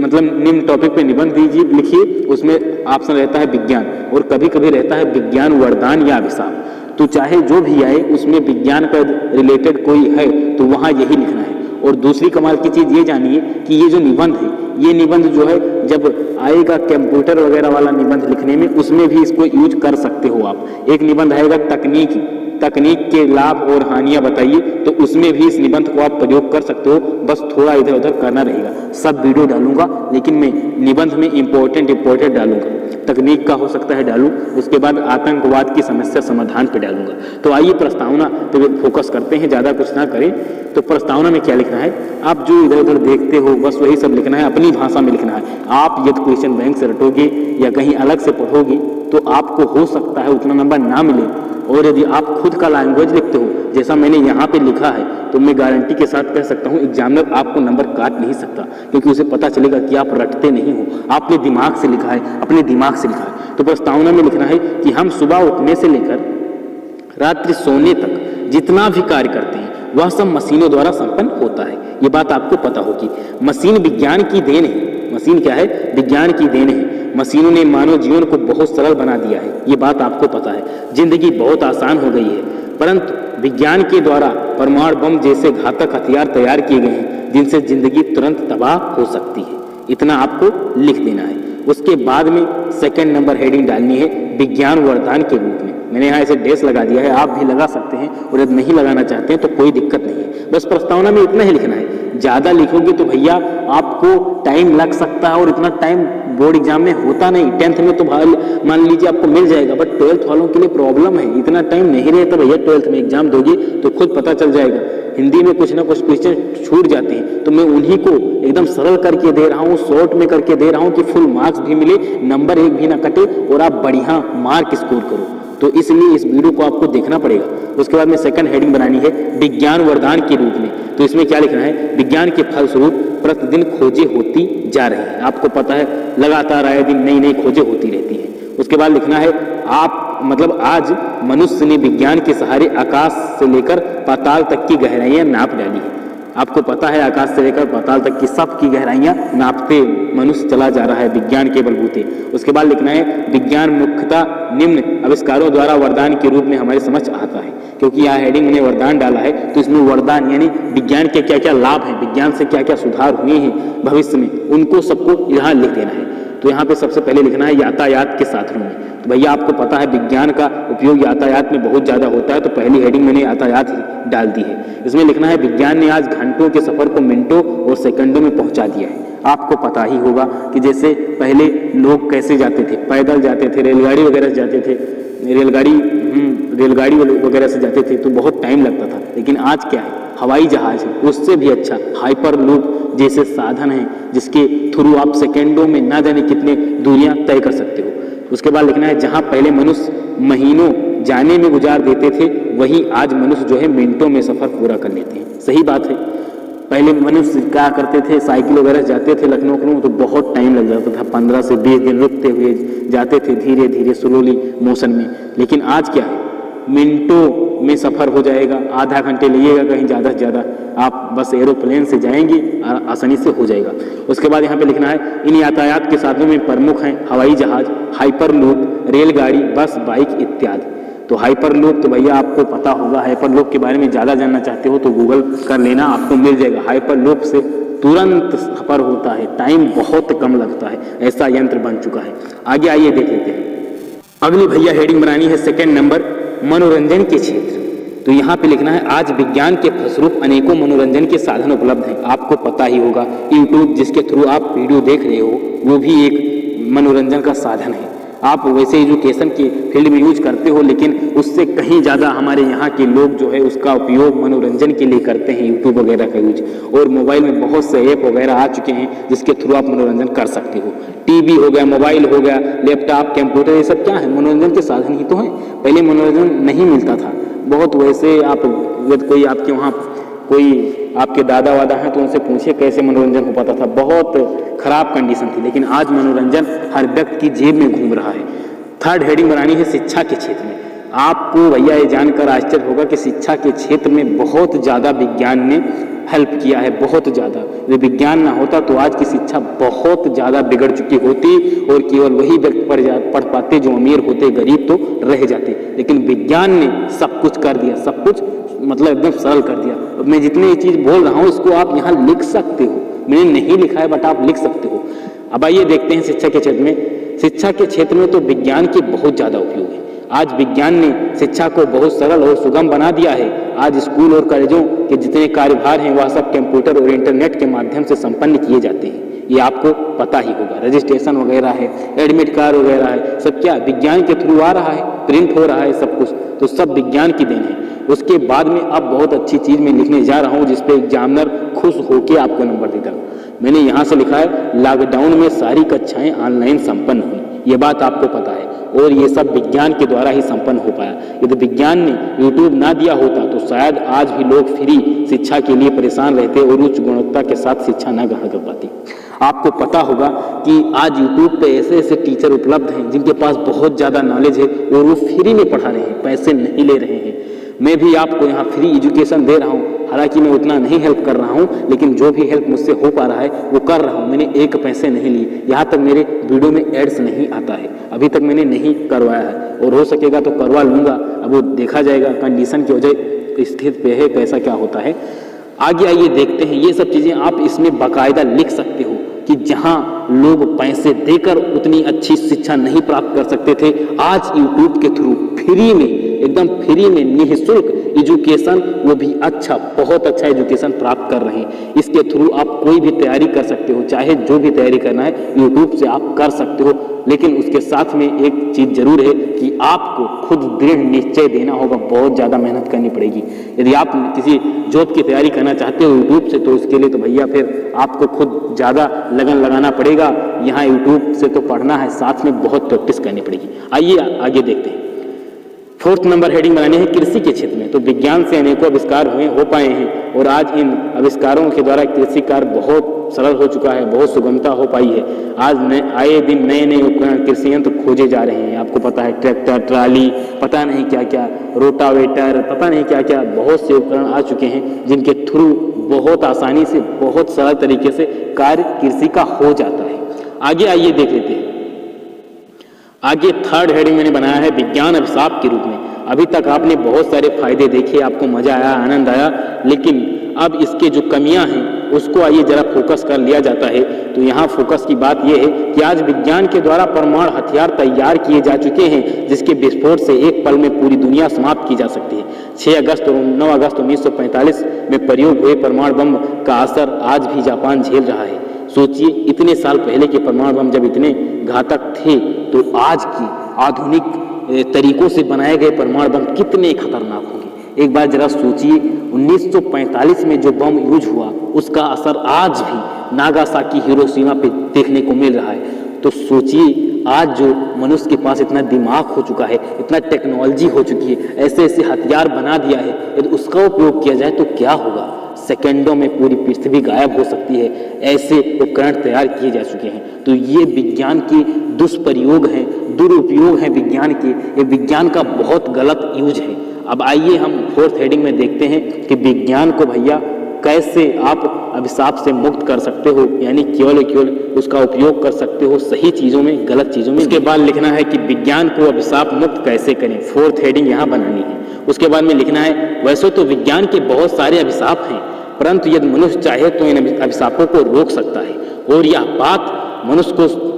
मतलब निम्न टॉपिक पे निबंध दीजिए, लिखिए, उसमें ऑप्शन रहता है विज्ञान, और कभी कभी रहता है विज्ञान वरदान या अभिशाप। तो चाहे जो भी आए उसमें विज्ञान का रिलेटेड कोई है तो वहाँ यही लिखना है। और दूसरी कमाल की चीज़ ये जानिए कि ये जो निबंध है, ये निबंध जो है जब आएगा कंप्यूटर वगैरह वाला निबंध लिखने में, उसमें भी इसको यूज कर सकते हो आप। एक निबंध आएगा तकनीक के लाभ और हानियां बताइए, तो उसमें भी इस निबंध को आप प्रयोग कर सकते हो। बस थोड़ा इधर उधर करना रहेगा। सब वीडियो डालूंगा, लेकिन मैं निबंध में इंपॉर्टेंट डालूंगा। तकनीक का हो सकता है डालूं, उसके बाद आतंकवाद की समस्या समाधान पे डालूंगा। तो आइए प्रस्तावना पे फोकस करते हैं, ज़्यादा कुछ ना करें। तो प्रस्तावना में क्या लिखना है, आप जो इधर उधर देखते हो बस वही सब लिखना है, अपनी भाषा में लिखना है। आप यदि क्वेश्चन बैंक से रटोगे या कहीं अलग से पढ़ोगे तो आपको हो सकता है उतना नंबर ना मिले। और यदि आप खुद का लैंग्वेज लिखते हो, जैसा मैंने यहाँ पे लिखा है, तो मैं गारंटी के साथ कह सकता हूँ एग्जामिनर आपको नंबर काट नहीं सकता, क्योंकि उसे पता चलेगा कि आप रटते नहीं हो, आपने दिमाग से लिखा है, अपने दिमाग से लिखा है। तो प्रस्तावना में लिखना है कि हम सुबह उठने से लेकर रात्रि सोने तक जितना भी कार्य करते हैं वह सब मशीनों द्वारा संपन्न होता है। ये बात आपको पता होगी। मशीन विज्ञान की देन है। मशीन क्या है? विज्ञान की देन है। मशीनों ने मानव जीवन को बहुत सरल बना दिया है, ये बात आपको पता है। जिंदगी बहुत आसान हो गई है, परंतु विज्ञान के द्वारा परमाणु बम जैसे घातक हथियार तैयार किए गए हैं जिनसे जिंदगी तुरंत तबाह हो सकती है। इतना आपको लिख देना है। उसके बाद में सेकंड नंबर हेडिंग डालनी है विज्ञान वरदान के रूप में। मैंने यहाँ ऐसे डेस लगा दिया है, आप भी लगा सकते हैं, और यदि नहीं लगाना चाहते हैं तो कोई दिक्कत नहीं है। बस प्रस्तावना में इतना ही लिखना है। ज़्यादा लिखोगे तो भैया आपको टाइम लग सकता है, और इतना टाइम बोर्ड एग्जाम में होता नहीं। 10th में तो मान लीजिए आपको मिल जाएगा, बट 12th वालों के लिए प्रॉब्लम है, इतना टाइम नहीं रहता भैया। 12th में एग्जाम दोगे तो खुद पता चल जाएगा। हिंदी में कुछ ना कुछ क्वेश्चन छूट जाते हैं, तो मैं उन्हीं को एकदम सरल करके दे रहा हूँ, शॉर्ट में करके दे रहा हूँ कि फुल मार्क्स भी मिले, नंबर एक भी ना कटे, और आप बढ़िया मार्क स्कोर करो। तो इसलिए इस वीडियो को आपको देखना पड़ेगा। उसके बाद में सेकंड हेडिंग बनानी है विज्ञान वरदान के रूप में। तो इसमें क्या लिखना है? विज्ञान के फलस्वरूप प्रतिदिन खोजें होती जा रही हैं। आपको पता है लगातार आए दिन नई नई खोजें होती रहती हैं। उसके बाद लिखना है आज मनुष्य ने विज्ञान के सहारे आकाश से लेकर पाताल तक की गहराइयां नाप डाली है। आपको पता है आकाश से लेकर पाताल तक की सब की गहराइयां नापते मनुष्य चला जा रहा है विज्ञान के बलबूते। उसके बाद लिखना है विज्ञान मुख्यतः निम्न आविष्कारों द्वारा वरदान के रूप में हमारे समझ आता है। क्योंकि यहाँ हेडिंग मैंने वरदान डाला है तो इसमें वरदान यानी विज्ञान के क्या क्या लाभ हैं, विज्ञान से क्या क्या सुधार हुए हैं भविष्य में, उनको सबको यहाँ लिख देना है। तो यहाँ पे सबसे पहले लिखना है यातायात के साधनों में। तो भैया आपको पता है विज्ञान का उपयोग यातायात में बहुत ज़्यादा होता है, तो पहली हेडिंग मैंने यातायात ही डाल दी है। इसमें लिखना है विज्ञान ने आज घंटों के सफ़र को मिनटों और सेकंडों में पहुंचा दिया है। आपको पता ही होगा कि जैसे पहले लोग कैसे जाते थे, पैदल जाते थे, रेलगाड़ी वगैरह से जाते थे, रेलगाड़ी वगैरह से जाते थे तो बहुत टाइम लगता था। लेकिन आज क्या है, हवाई जहाज है, उससे भी अच्छा हाइपर लूप जैसे साधन हैं जिसके थ्रू आप सेकेंडों में ना जाने कितने दूरियां तय कर सकते हो। उसके बाद लिखना है जहां पहले मनुष्य महीनों जाने में गुजार देते थे, वहीं आज मनुष्य जो है मिनटों में सफ़र पूरा कर लेते हैं। सही बात है, पहले मनुष्य क्या करते थे, साइकिल वगैरह जाते थे लखनऊ तो बहुत टाइम लग जाता था, 15 से 20 दिन रुकते हुए जाते थे, धीरे धीरे स्लोली मोशन में। लेकिन आज क्या है, मिनटों में सफ़र हो जाएगा, आधा घंटे लगेगा कहीं ज़्यादा से ज़्यादा, आप बस एरोप्लेन से जाएंगे और आसानी से हो जाएगा। उसके बाद यहाँ पे लिखना है इन यातायात के साधनों में प्रमुख हैं हवाई जहाज, हाइपर लूप, रेलगाड़ी, बस, बाइक इत्यादि। तो हाइपर लूप तो भैया आपको पता होगा, हाइपर लूप के बारे में ज़्यादा जानना चाहते हो तो गूगल कर लेना, आपको मिल जाएगा। हाइपर लूप से तुरंत सफ़र होता है, टाइम बहुत कम लगता है, ऐसा यंत्र बन चुका है। आगे आइए देख लेते हैं। अगली भैया हेडिंग बनानी है सेकेंड नंबर, मनोरंजन के क्षेत्र। तो यहाँ पे लिखना है आज विज्ञान के फलस्वरूप अनेकों मनोरंजन के साधन उपलब्ध हैं। आपको पता ही होगा यूट्यूब जिसके थ्रू आप वीडियो देख रहे हो वो भी एक मनोरंजन का साधन है। आप वैसे एजुकेशन के फील्ड में यूज करते हो, लेकिन उससे कहीं ज़्यादा हमारे यहाँ के लोग जो है उसका उपयोग मनोरंजन के लिए करते हैं, यूट्यूब वगैरह का यूज। और मोबाइल में बहुत से ऐप वगैरह आ चुके हैं जिसके थ्रू आप मनोरंजन कर सकते हो। टीवी हो गया, मोबाइल हो गया, लैपटॉप, कंप्यूटर, ये सब क्या है, मनोरंजन के साधन ही तो हैं। पहले मनोरंजन नहीं मिलता था बहुत, वैसे आप यदि कोई आपके वहाँ कोई आपके दादा वादा हैं तो उनसे पूछिए कैसे मनोरंजन हो पाता था, बहुत खराब कंडीशन थी। लेकिन आज मनोरंजन हर व्यक्ति की जेब में घूम रहा है। थर्ड हेडिंग बनानी है शिक्षा के क्षेत्र में। आपको भैया ये जानकर आश्चर्य होगा कि शिक्षा के क्षेत्र में बहुत ज़्यादा विज्ञान ने हेल्प किया है, बहुत ज़्यादा। यदि विज्ञान ना होता तो आज की शिक्षा बहुत ज़्यादा बिगड़ चुकी होती और केवल वही व्यक्ति पढ़ पाते जो अमीर होते, गरीब तो रह जाते। लेकिन विज्ञान ने सब कुछ कर दिया, सब कुछ मतलब एकदम सरल कर दिया। अब मैं जितने ये चीज़ बोल रहा हूँ इसको आप यहाँ लिख सकते हो, मैंने नहीं लिखा है बट आप लिख सकते हो। अब आइए देखते हैं शिक्षा के क्षेत्र में। शिक्षा के क्षेत्र में तो विज्ञान के बहुत ज़्यादा उपयोग है। आज विज्ञान ने शिक्षा को बहुत सरल और सुगम बना दिया है। आज स्कूल और कॉलेजों के जितने कार्यभार हैं वह सब कंप्यूटर और इंटरनेट के माध्यम से संपन्न किए जाते हैं, ये आपको पता ही होगा। रजिस्ट्रेशन वगैरह है, एडमिट कार्ड वगैरह है, सब क्या विज्ञान के थ्रू आ रहा है, प्रिंट हो रहा है सब कुछ, तो सब विज्ञान की देन है। उसके बाद में अब बहुत अच्छी चीज़ मैं लिखने जा रहा हूँ जिसपे एग्जामिनर खुश होकर आपको नंबर देगा। मैंने यहाँ से लिखा है लॉकडाउन में सारी कक्षाएं ऑनलाइन संपन्न हुई, ये बात आपको पता है, और ये सब विज्ञान के द्वारा ही संपन्न हो पाया। यदि विज्ञान ने यूट्यूब ना दिया होता तो शायद आज भी लोग फ्री शिक्षा के लिए परेशान रहते और उच्च गुणवत्ता के साथ शिक्षा न ग्रहण कर पाते। आपको पता होगा कि आज यूट्यूब पे ऐसे ऐसे टीचर उपलब्ध हैं जिनके पास बहुत ज़्यादा नॉलेज है और वो फ्री में पढ़ा रहे हैं, पैसे नहीं ले रहे हैं। मैं भी आपको यहाँ फ्री एजुकेशन दे रहा हूँ, हालांकि मैं उतना नहीं हेल्प कर रहा हूँ, लेकिन जो भी हेल्प मुझसे हो पा रहा है वो कर रहा हूँ। मैंने एक पैसे नहीं लिए, यहाँ तक मेरे वीडियो में एड्स नहीं आता है, अभी तक मैंने नहीं करवाया है, और हो सकेगा तो करवा लूँगा। अब वो देखा जाएगा, कंडीशन की वजह स्थिति पे है कैसा क्या होता है। आगे आइए देखते हैं, ये सब चीज़ें आप इसमें बाकायदा लिख सकते हो कि जहाँ लोग पैसे देकर उतनी अच्छी शिक्षा नहीं प्राप्त कर सकते थे, आज यूट्यूब के थ्रू फ्री में, एकदम फ्री में निःशुल्क एजुकेशन, वो भी अच्छा, बहुत अच्छा एजुकेशन प्राप्त कर रहे हैं। इसके थ्रू आप कोई भी तैयारी कर सकते हो, चाहे जो भी तैयारी करना है यूट्यूब से आप कर सकते हो। लेकिन उसके साथ में एक चीज़ जरूर है कि आपको खुद दृढ़ निश्चय देना होगा, बहुत ज़्यादा मेहनत करनी पड़ेगी। यदि आप किसी जॉब की तैयारी करना चाहते हो यूट्यूब से, तो इसके लिए तो भैया फिर आपको खुद ज़्यादा लगन लगाना पड़ेगा। यहाँ यूट्यूब से तो पढ़ना है, साथ में बहुत प्रैक्टिस करनी पड़ेगी। आइए आगे देखते हैं। 4th नंबर हेडिंग बनानी है कृषि के क्षेत्र में। तो विज्ञान से अनेकों आविष्कार हो पाए हैं और आज इन आविष्कारों के द्वारा कृषि कार्य बहुत सरल हो चुका है, बहुत सुगमता हो पाई है। आज आए दिन नए नए उपकरण कृषि यंत्र खोजे जा रहे हैं। आपको पता है ट्रैक्टर, ट्राली, पता नहीं क्या क्या, रोटावेटर, पता नहीं क्या क्या, बहुत से उपकरण आ चुके हैं जिनके थ्रू बहुत आसानी से, बहुत सरल तरीके से कार्य कृषि का हो जाता है। आगे आइए देख लेते हैं। आगे 3rd हेडिंग मैंने बनाया है विज्ञान अभिशाप के रूप में। अभी तक आपने बहुत सारे फायदे देखे, आपको मजा आया, आनंद आया, लेकिन अब इसके जो कमियां हैं उसको आइए जरा फोकस कर लिया जाता है। तो यहाँ फोकस की बात यह है कि आज विज्ञान के द्वारा परमाणु हथियार तैयार किए जा चुके हैं जिसके विस्फोट से एक पल में पूरी दुनिया समाप्त की जा सकती है। 6 अगस्त और 9 अगस्त 1945 में प्रयोग हुए परमाणु बम का असर आज भी जापान झेल रहा है। सोचिए, इतने साल पहले के परमाणु बम जब इतने घातक थे तो आज की आधुनिक तरीकों से बनाए गए परमाणु बम कितने खतरनाक होंगे। एक बार जरा सोचिए, 1945 में जो बम यूज हुआ उसका असर आज भी नागासाकी, हिरोशिमा पे देखने को मिल रहा है। तो सोचिए, आज जो मनुष्य के पास इतना दिमाग हो चुका है, इतना टेक्नोलॉजी हो चुकी है, ऐसे ऐसे हथियार बना दिया है, यदि उसका उपयोग किया जाए तो क्या होगा। सेकंडों में पूरी पृथ्वी गायब हो सकती है। ऐसे उपकरण तैयार किए जा चुके हैं। तो ये विज्ञान के दुष्प्रयोग हैं, दुरुपयोग हैं विज्ञान के। ये विज्ञान का बहुत गलत यूज है। अब आइए हम 4th हेडिंग में देखते हैं कि विज्ञान को भैया कैसे आप अभिशाप से मुक्त कर सकते हो, यानी केवल उसका उपयोग कर सकते हो सही चीज़ों में, गलत चीज़ों में। उसके बाद लिखना है कि विज्ञान को अभिशाप मुक्त कैसे करें। 4th हेडिंग यहाँ बनानी है। उसके बाद में लिखना है, वैसे तो विज्ञान के बहुत सारे अभिशाप हैं, परंतु यदि मनुष्य चाहे तो इन अभिशापों को रोक सकता है और यह बात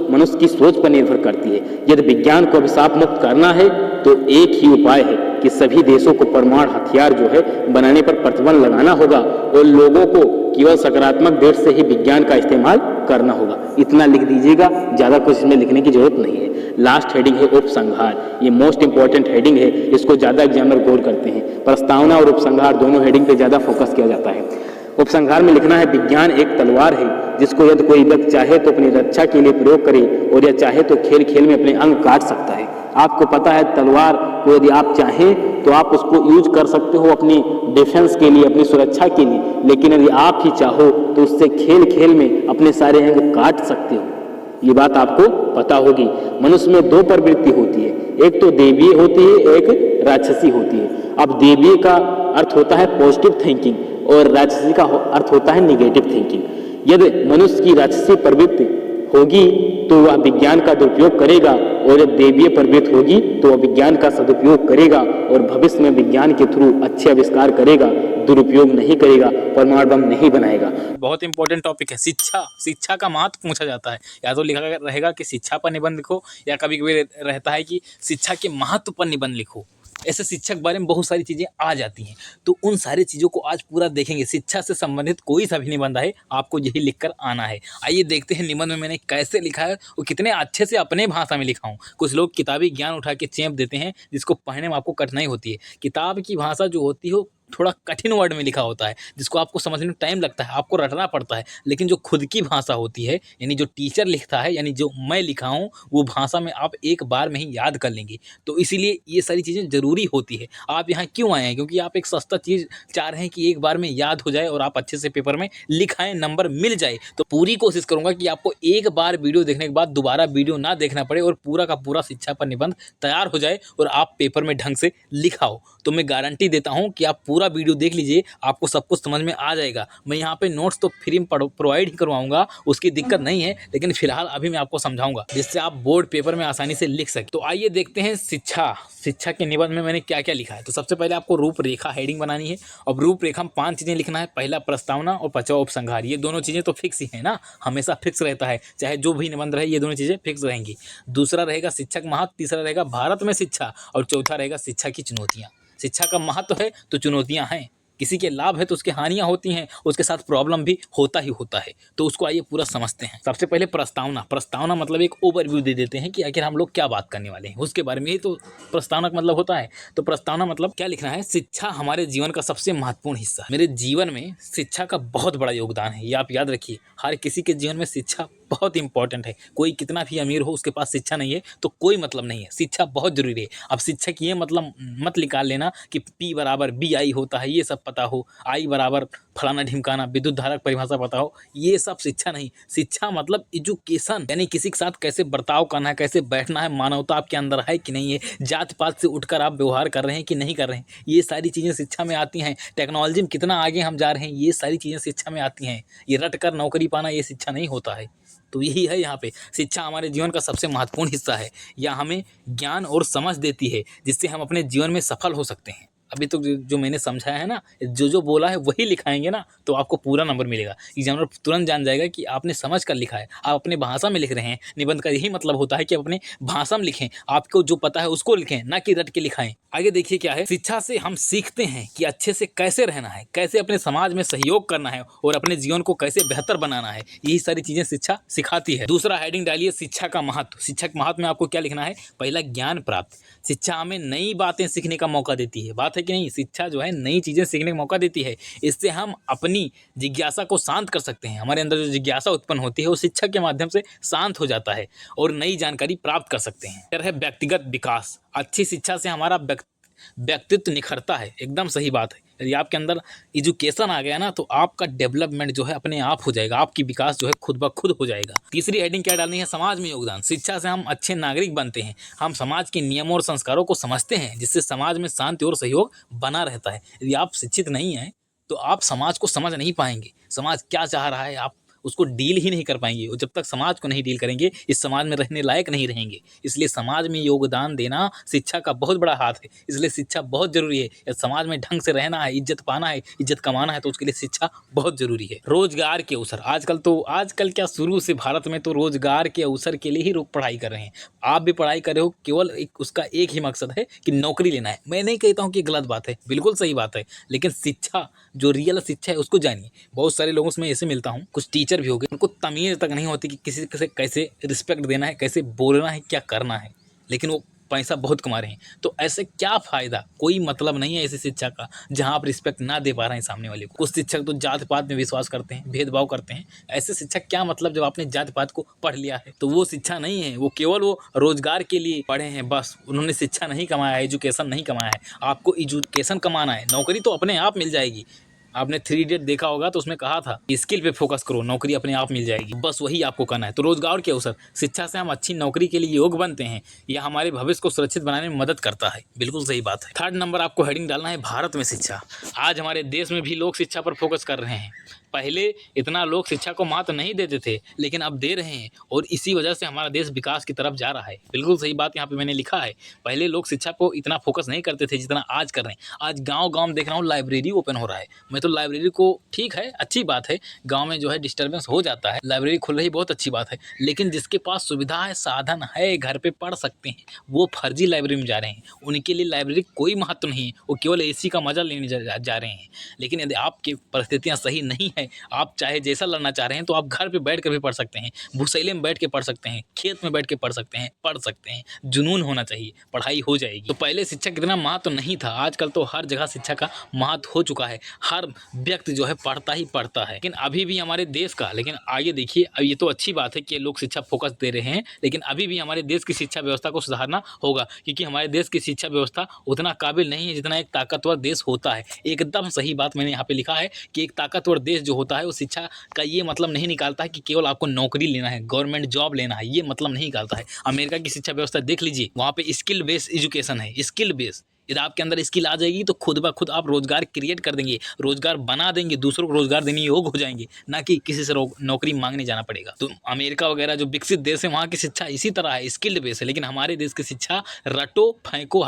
मनुष्य की सोच पर निर्भर करती है। यदि विज्ञान को अभिशाप मुक्त करना है तो एक ही उपाय है कि सभी देशों को परमाणु हथियार जो है बनाने पर प्रतिबंध लगाना होगा और लोगों को केवल सकारात्मक दृष्टि से ही विज्ञान का इस्तेमाल करना होगा। इतना लिख दीजिएगा, ज़्यादा कुछ इसमें लिखने की जरूरत नहीं है। लास्ट हेडिंग है उपसंहार। ये मोस्ट इंपॉर्टेंट हेडिंग है, इसको ज़्यादा एग्जामिनर गौर करते हैं। प्रस्तावना और उपसंहार दोनों हेडिंग पे ज़्यादा फोकस किया जाता है। उपसंहार में लिखना है, विज्ञान एक तलवार है जिसको यदि कोई व्यक्ति चाहे तो अपनी रक्षा के लिए प्रयोग करे और या चाहे तो खेल खेल में अपने अंग काट सकता है। आपको पता है तलवार को यदि आप चाहें तो आप उसको यूज कर सकते हो अपनी डिफेंस के लिए, अपनी सुरक्षा के लिए, लेकिन यदि आप ही चाहो तो उससे खेल खेल में अपने सारे अंग काट सकते हो। ये बात आपको पता होगी। मनुष्य में 2 प्रवृत्ति होती है, एक तो दैवीय होती है, एक राक्षसी होती है। अब दैवीय का अर्थ होता है पॉजिटिव थिंकिंग और राक्षसी का अर्थ होता है निगेटिव थिंकिंग। यदि मनुष्य की राक्षसी प्रवृत्ति होगी तो वह विज्ञान का दुरुपयोग करेगा और जब दैवीय प्रवृत्ति होगी तो वह विज्ञान का सदुपयोग करेगा और भविष्य में विज्ञान के थ्रू अच्छे आविष्कार करेगा, दुरुपयोग नहीं करेगा, परमाणु बम नहीं बनाएगा। बहुत इंपॉर्टेंट टॉपिक है शिक्षा का महत्व पूछा जाता है। या तो लिखा रहेगा कि शिक्षा पर निबंध लिखो, या कभी कभी रहता है कि शिक्षा के महत्व पर निबंध लिखो। ऐसे शिक्षा के बारे में बहुत सारी चीज़ें आ जाती हैं, तो उन सारी चीज़ों को आज पूरा देखेंगे। शिक्षा से संबंधित कोई सा भी निबंध है, आपको यही लिखकर आना है। आइए देखते हैं निबंध में मैंने कैसे लिखा है और कितने अच्छे से अपने भाषा में लिखा हूँ। कुछ लोग किताबी ज्ञान उठा के चेप देते हैं जिसको पढ़ने में आपको कठिनाई होती है। किताब की भाषा जो होती है थोड़ा कठिन वर्ड में लिखा होता है जिसको आपको समझने में टाइम लगता है, आपको रटना पड़ता है। लेकिन जो खुद की भाषा होती है, यानी जो टीचर लिखता है, यानी जो मैं लिखा हूँ, वो भाषा में आप एक बार में ही याद कर लेंगे। तो इसीलिए ये सारी चीज़ें ज़रूरी होती है। आप यहाँ क्यों आए हैं? क्योंकि आप एक सस्ता चीज़ चाह रहे हैं कि एक बार में याद हो जाए और आप अच्छे से पेपर में लिखाएं, नंबर मिल जाए। तो पूरी कोशिश करूँगा कि आपको एक बार वीडियो देखने के बाद दोबारा वीडियो ना देखना पड़े और पूरा का पूरा शिक्षा पर निबंध तैयार हो जाए और आप पेपर में ढंग से लिखाओ। तो मैं गारंटी देता हूँ कि आप पूरा वीडियो देख लीजिए, आपको सब कुछ समझ में आ जाएगा। मैं यहाँ पे नोट्स तो फ्री में प्रोवाइड ही करवाऊंगा, उसकी दिक्कत नहीं है, लेकिन फिलहाल अभी मैं आपको समझाऊंगा जिससे आप बोर्ड पेपर में आसानी से लिख सकें। तो आइए देखते हैं शिक्षा के निबंध में मैंने क्या क्या लिखा है। तो सबसे पहले आपको रूपरेखा हेडिंग बनानी है। अब रूपरेखा में 5 चीज़ें लिखना है। पहला प्रस्तावना और 5वां उपसंहार। ये दोनों चीज़ें तो फिक्स ही है ना, हमेशा फिक्स रहता है, चाहे जो भी निबंध रहे ये दोनों चीज़ें फिक्स रहेंगी। दूसरा रहेगा शिक्षक महत्व, तीसरा रहेगा भारत में शिक्षा और चौथा रहेगा शिक्षा की चुनौतियाँ। शिक्षा का महत्व है तो चुनौतियाँ हैं, किसी के लाभ है तो उसके हानियां होती हैं, उसके साथ प्रॉब्लम भी होता ही होता है। तो उसको आइए पूरा समझते हैं। सबसे पहले प्रस्तावना मतलब एक ओवरव्यू दे देते हैं कि आखिर हम लोग क्या बात करने वाले हैं, उसके बारे में ही तो प्रस्तावना का मतलब होता है। तो प्रस्तावना मतलब क्या लिखना है? शिक्षा हमारे जीवन का सबसे महत्वपूर्ण हिस्सा है। मेरे जीवन में शिक्षा का बहुत बड़ा योगदान है, ये आप याद रखिए। हर किसी के जीवन में शिक्षा बहुत इंपॉर्टेंट है। कोई कितना भी अमीर हो, उसके पास शिक्षा नहीं है तो कोई मतलब नहीं है। शिक्षा बहुत जरूरी है। अब शिक्षा की ये मतलब मत निकाल लेना कि P बराबर BI होता है, ये सब पता हो, I बराबर फलाना ढिमकाना, विद्युत धारक परिभाषा पता हो, ये सब शिक्षा नहीं। शिक्षा मतलब एजुकेशन, यानी किसी के साथ कैसे बर्ताव करना है, कैसे बैठना है, मानवता आपके अंदर है कि नहीं है, जात पात से उठकर आप व्यवहार कर रहे हैं कि नहीं कर रहे हैं, ये सारी चीज़ें शिक्षा में आती हैं। टेक्नोलॉजी में कितना आगे हम जा रहे हैं, ये सारी चीज़ें शिक्षा में आती हैं। ये रट कर नौकरी पाना ये शिक्षा नहीं होता है। तो यही है यहाँ पे, शिक्षा हमारे जीवन का सबसे महत्वपूर्ण हिस्सा है। यह हमें ज्ञान और समझ देती है जिससे हम अपने जीवन में सफल हो सकते हैं। अभी तो जो मैंने समझाया है ना, जो बोला है वही लिखाएंगे ना तो आपको पूरा नंबर मिलेगा। एग्जामिनर तुरंत जान जाएगा कि आपने समझ कर लिखा है, आप अपने भाषा में लिख रहे हैं। निबंध का यही मतलब होता है कि आप अपने भाषा में लिखें, आपको जो पता है उसको लिखें, ना कि रट के लिखाएं। आगे देखिए क्या है, शिक्षा से हम सीखते हैं कि अच्छे से कैसे रहना है, कैसे अपने समाज में सहयोग करना है और अपने जीवन को कैसे बेहतर बनाना है। यही सारी चीजें शिक्षा सिखाती है। दूसरा हेडिंग डालिए, शिक्षा का महत्व। शिक्षा के महत्व में आपको क्या लिखना है? पहला, ज्ञान प्राप्त। शिक्षा हमें नई बातें सीखने का मौका देती है। बात है कि नहीं, शिक्षा जो है नई चीज़ें सीखने का मौका देती है। इससे हम अपनी जिज्ञासा को शांत कर सकते हैं। हमारे अंदर जो जिज्ञासा उत्पन्न होती है वो शिक्षा के माध्यम से शांत हो जाता है और नई जानकारी प्राप्त कर सकते हैं। फिर है व्यक्तिगत विकास। अच्छी शिक्षा से हमारा व्यक्तित्व निखरता है। एकदम सही बात है। यदि आपके अंदर एजुकेशन आ गया ना तो आपका डेवलपमेंट जो है अपने आप हो जाएगा, आपकी विकास जो है खुद ब खुद हो जाएगा। तीसरी हेडिंग क्या डालनी है? समाज में योगदान। शिक्षा से हम अच्छे नागरिक बनते हैं। हम समाज के नियमों और संस्कारों को समझते हैं जिससे समाज में शांति और सहयोग बना रहता है। यदि आप शिक्षित नहीं हैं तो आप समाज को समझ नहीं पाएंगे। समाज क्या चाह रहा है आप उसको डील ही नहीं कर पाएंगे, और जब तक समाज को नहीं डील करेंगे इस समाज में रहने लायक नहीं रहेंगे। इसलिए समाज में योगदान देना शिक्षा का बहुत बड़ा हाथ है। इसलिए शिक्षा बहुत जरूरी है। यदि समाज में ढंग से रहना है, इज्जत पाना है, इज्जत कमाना है तो उसके लिए शिक्षा बहुत जरूरी है। रोजगार के अवसर। आजकल क्या, शुरू से भारत में तो रोजगार के अवसर के लिए ही लोग पढ़ाई कर रहे हैं। आप भी पढ़ाई कर रहे हो, केवल उसका एक ही मकसद है कि नौकरी लेना है। मैं नहीं कहता हूँ कि गलत बात है, बिल्कुल सही बात है, लेकिन शिक्षा जो रियल शिक्षा है उसको जानिए। बहुत सारे लोगों से मैं ऐसे मिलता हूँ, कुछ टीचर भी हो गए, उनको तमीज़ तक नहीं होती कि किसी से कैसे रिस्पेक्ट देना है, कैसे बोलना है, क्या करना है, लेकिन वो पैसा बहुत कमा रहे हैं। तो ऐसे क्या फ़ायदा? कोई मतलब नहीं है ऐसी शिक्षा का जहाँ आप रिस्पेक्ट ना दे पा रहे हैं सामने वाले को। कुछ शिक्षक तो जात पात में विश्वास करते हैं, भेदभाव करते हैं। ऐसे शिक्षा क्या मतलब जब आपने जात पात को पढ़ लिया है? तो वो शिक्षा नहीं है, वो केवल वो रोजगार के लिए पढ़े हैं बस। उन्होंने शिक्षा नहीं कमाया है, एजुकेशन नहीं कमाया है। आपको एजुकेशन कमाना है, नौकरी तो अपने आप मिल जाएगी। आपने 3 इडियट देखा होगा तो उसमें कहा था स्किल पे फोकस करो, नौकरी अपने आप मिल जाएगी। बस वही आपको करना है। तो रोजगार के अवसर, शिक्षा से हम अच्छी नौकरी के लिए योग्य बनते हैं। यह हमारे भविष्य को सुरक्षित बनाने में मदद करता है। बिल्कुल सही बात है। 3rd नंबर आपको हेडिंग डालना है, भारत में शिक्षा। आज हमारे देश में भी लोग शिक्षा पर फोकस कर रहे हैं। पहले इतना लोग शिक्षा को महत्व नहीं देते थे, लेकिन अब दे रहे हैं और इसी वजह से हमारा देश विकास की तरफ जा रहा है। बिल्कुल सही बात यहाँ पे मैंने लिखा है। पहले लोग शिक्षा को इतना फोकस नहीं करते थे जितना आज कर रहे हैं। आज गांव-गांव में देख रहा हूँ लाइब्रेरी ओपन हो रहा है। मैं तो लाइब्रेरी को, ठीक है, अच्छी बात है, गाँव में जो है डिस्टर्बेंस हो जाता है, लाइब्रेरी खुल रही बहुत अच्छी बात है, लेकिन जिसके पास सुविधा है, साधन है, घर पर पढ़ सकते हैं, वो फर्जी लाइब्रेरी में जा रहे हैं। उनके लिए लाइब्रेरी कोई महत्व नहीं है, वो केवल AC का मजा लेने जा रहे हैं। लेकिन यदि आपकी परिस्थितियाँ सही नहीं है, आप चाहे जैसा लड़ना चाह रहे हैं तो आप घर पे बैठ कर भी पढ़ सकते हैं, भूसैले में बैठ के पढ़ सकते हैं, खेत में बैठ के पढ़ सकते हैं। जुनून होना चाहिए, पढ़ाई हो जाएगी। तो पहले शिक्षा कितना महत्व नहीं था, आजकल तो हर जगह शिक्षा का महत्व हो चुका है। हर व्यक्ति जो है पढ़ता ही पढ़ता है। लेकिन अभी भी हमारे देश का, लेकिन आगे देखिए, अब ये तो अच्छी बात है कि लोग शिक्षा फोकस दे रहे हैं, लेकिन अभी भी हमारे देश की शिक्षा व्यवस्था को सुधारना होगा, क्योंकि हमारे देश की शिक्षा व्यवस्था उतना काबिल नहीं है जितना एक ताकतवर देश होता है। एकदम सही बात मैंने यहाँ पे लिखा है कि एक ताकतवर देश जो होता है वो शिक्षा का ये मतलब नहीं निकालता है कि केवल आपको नौकरी लेना है, गवर्नमेंट जॉब लेना है, ये मतलब नहीं निकालता है। अमेरिका की शिक्षा व्यवस्था देख लीजिए, वहाँ पे स्किल बेस्ड एजुकेशन है, स्किल बेस्ड। यदि आपके अंदर स्किल आ जाएगी तो खुद ब खुद आप रोजगार क्रिएट कर देंगे, रोजगार बना देंगे, दूसरों को रोजगार देने योग्य हो जाएंगे, ना कि किसी से नौकरी मांगने जाना पड़ेगा। तो अमेरिका वगैरह जो विकसित देश है वहाँ की शिक्षा इसी तरह है, स्किल्ड बेस है। लेकिन हमारे देश की शिक्षा रटो फेंको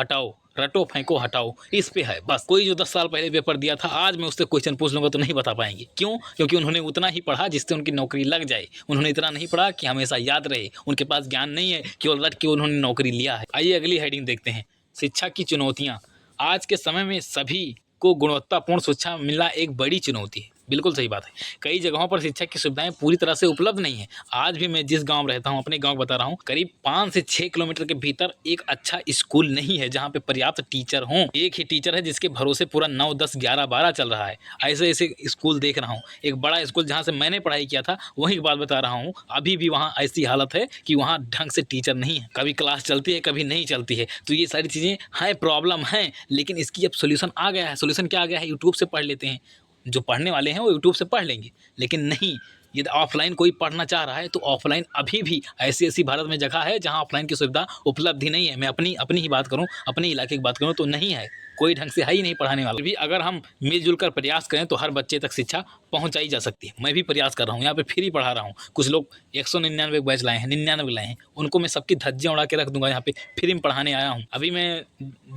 हटाओ इस पे है बस। कोई जो 10 साल पहले पेपर दिया था, आज मैं उससे क्वेश्चन पूछ लूँगा तो नहीं बता पाएंगे। क्यों? क्योंकि उन्होंने उतना ही पढ़ा जिससे उनकी नौकरी लग जाए। उन्होंने इतना नहीं पढ़ा कि हमेशा याद रहे। उनके पास ज्ञान नहीं है, केवल रट के उन्होंने नौकरी लिया है। आइए अगली हेडिंग देखते हैं, शिक्षा की चुनौतियाँ। आज के समय में सभी को गुणवत्तापूर्ण शिक्षा मिलना एक बड़ी चुनौती है। बिल्कुल सही बात है। कई जगहों पर शिक्षा की सुविधाएं पूरी तरह से उपलब्ध नहीं है। आज भी मैं जिस गांव में रहता हूं, अपने गांव बता रहा हूं, करीब 5 से 6 किलोमीटर के भीतर एक अच्छा स्कूल नहीं है जहां पे पर्याप्त टीचर हों। एक ही टीचर है जिसके भरोसे पूरा 9, 10, 11, 12 चल रहा है। ऐसे ऐसे स्कूल देख रहा हूँ। एक बड़ा स्कूल जहाँ से मैंने पढ़ाई किया था वहीं की बात बता रहा हूँ, अभी भी वहाँ ऐसी हालत है कि वहाँ ढंग से टीचर नहीं है। कभी क्लास चलती है, कभी नहीं चलती है। तो ये सारी चीज़ें हैं, प्रॉब्लम हैं, लेकिन इसकी अब सोल्यूशन आ गया है। सोल्यूशन क्या आ गया है? यूट्यूब से पढ़ लेते हैं। जो पढ़ने वाले हैं वो यूट्यूब से पढ़ लेंगे, लेकिन नहीं, यदि ऑफलाइन कोई पढ़ना चाह रहा है तो ऑफलाइन अभी भी ऐसी ऐसी भारत में जगह है जहां ऑफलाइन की सुविधा उपलब्ध ही नहीं है। मैं अपनी ही बात करूं, अपने इलाके की बात करूं तो नहीं है, कोई ढंग से है ही नहीं पढ़ाने वाला। भी अगर हम मिलजुल कर प्रयास करें तो हर बच्चे तक शिक्षा पहुंचाई जा सकती है। मैं भी प्रयास कर रहा हूँ, यहाँ पे फ्री पढ़ा रहा हूँ। कुछ लोग 199 बैच लाए हैं, 99 लाए हैं, उनको मैं सबकी धज्जियाँ उड़ा के रख दूंगा। यहाँ पे फ्री में पढ़ाने आया हूँ। अभी मैं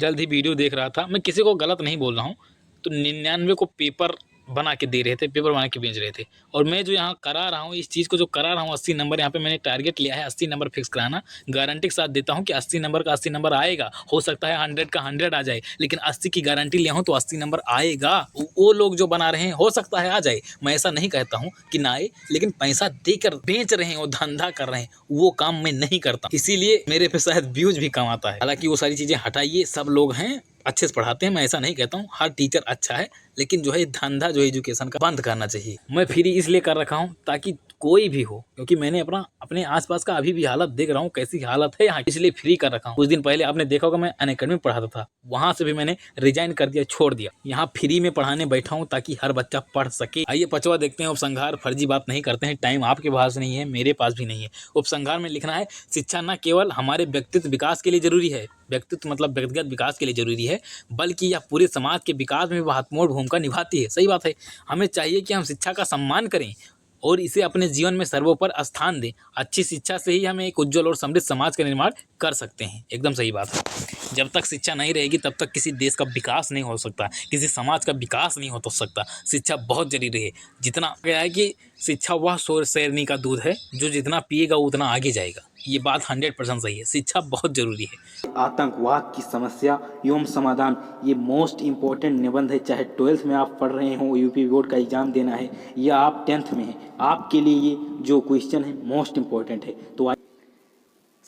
जल्द ही वीडियो देख रहा था, मैं किसी को गलत नहीं बोल रहा हूँ, तो 99 को पेपर बना के दे रहे थे, पेपर बना के बेच रहे थे। और मैं जो यहाँ करा रहा हूँ, इस चीज़ को जो करा रहा हूँ, 80 नंबर यहाँ पे मैंने टारगेट लिया है, 80 नंबर फिक्स कराना। गारंटी के साथ देता हूँ कि 80 नंबर का 80 नंबर आएगा। हो सकता है 100 का 100 आ जाए, लेकिन 80 की गारंटी लिया हूँ तो 80 नंबर आएगा। वो लोग जो बना रहे हैं हो सकता है आ जाए, मैं ऐसा नहीं कहता हूँ कि ना आए, लेकिन पैसा देकर बेच रहे हैं, वो धंधा कर रहे हैं, वो काम मैं नहीं करता। इसीलिए मेरे पे शायद व्यूज भी कम आता है। हालांकि वो सारी चीज़ें हटाइए, सब लोग हैं अच्छे से पढ़ाते हैं, मैं ऐसा नहीं कहता हूँ, हर टीचर अच्छा है, लेकिन जो है धंधा जो एजुकेशन का बंद करना चाहिए। मैं फ्री इसलिए कर रखा हूँ ताकि कोई भी हो, क्योंकि मैंने अपने आसपास का अभी भी हालत देख रहा हूँ कैसी हालत है यहाँ, इसलिए फ्री कर रखा हूँ। कुछ दिन पहले आपने देखा होगा मैं अनअकैडमी में पढ़ाता था, वहाँ से भी मैंने रिजाइन कर दिया, छोड़ दिया। यहाँ फ्री में पढ़ाने बैठा हूँ ताकि हर बच्चा पढ़ सके। आइए पांचवा देखते हैं उपसंहार। फर्जी बात नहीं करते हैं, टाइम आपके पास नहीं है, मेरे पास भी नहीं है। उपसंहार में लिखना है, शिक्षा न केवल हमारे व्यक्तित्व विकास के लिए जरूरी है, व्यक्तित्व मतलब व्यक्तिगत विकास के लिए जरूरी है, बल्कि यह पूरे समाज के विकास में महत्वपूर्ण भूमिका निभाती है। सही बात है। हमें चाहिए कि हम शिक्षा का सम्मान करें और इसे अपने जीवन में सर्वोपरि स्थान दें। अच्छी शिक्षा से ही हम एक उज्जवल और समृद्ध समाज का निर्माण कर सकते हैं। एकदम सही बात है। जब तक शिक्षा नहीं रहेगी तब तक किसी देश का विकास नहीं हो सकता, किसी समाज का विकास नहीं हो सकता। शिक्षा बहुत जरूरी है। जितना क्या है कि शिक्षा वह शेरनी का दूध है जो जितना पिएगा उतना आगे जाएगा। ये बात 100% सही है। शिक्षा बहुत जरूरी है। आतंकवाद की समस्या एवं समाधान, ये मोस्ट इम्पोर्टेंट निबंध है। चाहे 12th में आप पढ़ रहे हो, यूपी बोर्ड का एग्जाम देना है, या आप 10th में हैं, आपके लिए ये जो क्वेश्चन है मोस्ट इम्पोर्टेंट है। तो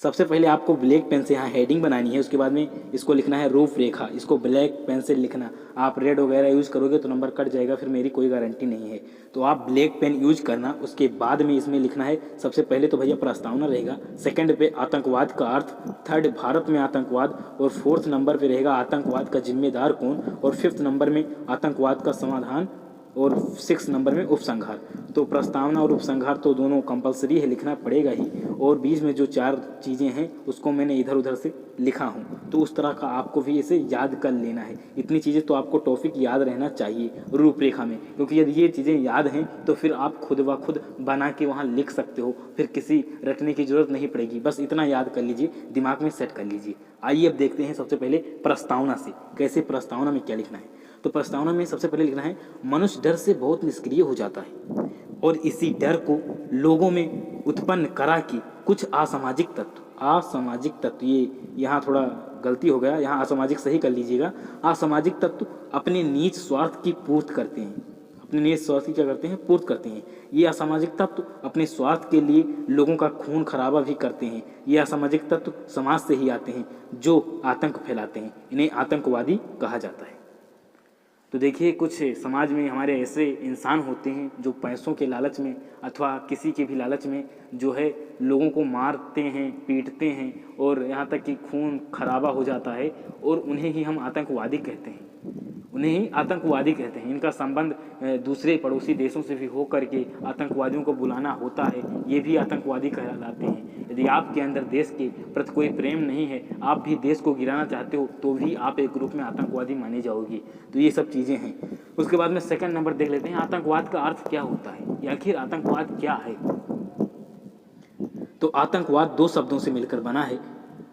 सबसे पहले आपको ब्लैक पेन से यहाँ हेडिंग बनानी है, उसके बाद में इसको लिखना है रूपरेखा। इसको ब्लैक पेन से लिखना। आप रेड वगैरह यूज़ करोगे तो नंबर कट जाएगा, फिर मेरी कोई गारंटी नहीं है। तो आप ब्लैक पेन यूज करना। उसके बाद में इसमें लिखना है, सबसे पहले तो भैया प्रस्तावना रहेगा, सेकंड पे आतंकवाद का अर्थ, थर्ड भारत में आतंकवाद, और फोर्थ नंबर पे रहेगा आतंकवाद का जिम्मेदार कौन, और फिफ्थ नंबर में आतंकवाद का समाधान, और 6 नंबर में उपसंहार। तो प्रस्तावना और उपसंहार तो दोनों कंपलसरी है, लिखना पड़ेगा ही। और बीच में जो 4 चीज़ें हैं उसको मैंने इधर उधर से लिखा हूँ, तो उस तरह का आपको भी इसे याद कर लेना है। इतनी चीज़ें तो आपको टॉपिक याद रहना चाहिए रूपरेखा में, क्योंकि यदि ये चीज़ें याद हैं तो फिर आप खुद ब खुद बना के वहाँ लिख सकते हो, फिर किसी रटने की ज़रूरत नहीं पड़ेगी। बस इतना याद कर लीजिए, दिमाग में सेट कर लीजिए। आइए अब देखते हैं सबसे पहले प्रस्तावना से, कैसे प्रस्तावना में क्या लिखना है। तो प्रस्तावना में सबसे पहले लिखना है, मनुष्य डर से बहुत निष्क्रिय हो जाता है और इसी डर को लोगों में उत्पन्न करा कि कुछ असामाजिक तत्व, ये यहाँ थोड़ा गलती हो गया, यहाँ असामाजिक सही कर लीजिएगा। असामाजिक तत्व अपने नीच स्वार्थ की पूर्ति करते हैं, अपने नीच स्वार्थ की क्या करते हैं, पूर्ति करते हैं। ये असामाजिक तत्व अपने स्वार्थ के लिए लोगों का खून खराबा भी करते हैं। ये असामाजिक तत्व समाज से ही आते हैं जो आतंक फैलाते हैं, इन्हें आतंकवादी कहा जाता है। तो देखिए, कुछ समाज में हमारे ऐसे इंसान होते हैं जो पैसों के लालच में अथवा किसी के भी लालच में जो है लोगों को मारते हैं, पीटते हैं, और यहाँ तक कि खून खराबा हो जाता है, और उन्हें ही हम आतंकवादी कहते हैं, इनका संबंध दूसरे पड़ोसी देशों से भी हो करके आतंकवादियों को बुलाना होता है, ये भी आतंकवादी कहलाते हैं। यदि आपके अंदर देश के प्रति कोई प्रेम नहीं है, आप भी देश को गिराना चाहते हो, तो भी आप एक ग्रुप में आतंकवादी माने जाओगे। तो ये सब चीज़ें हैं। उसके बाद में सेकंड नंबर देख लेते हैं, आतंकवाद का अर्थ क्या होता है, या आखिर आतंकवाद क्या है। तो आतंकवाद 2 शब्दों से मिलकर बना है।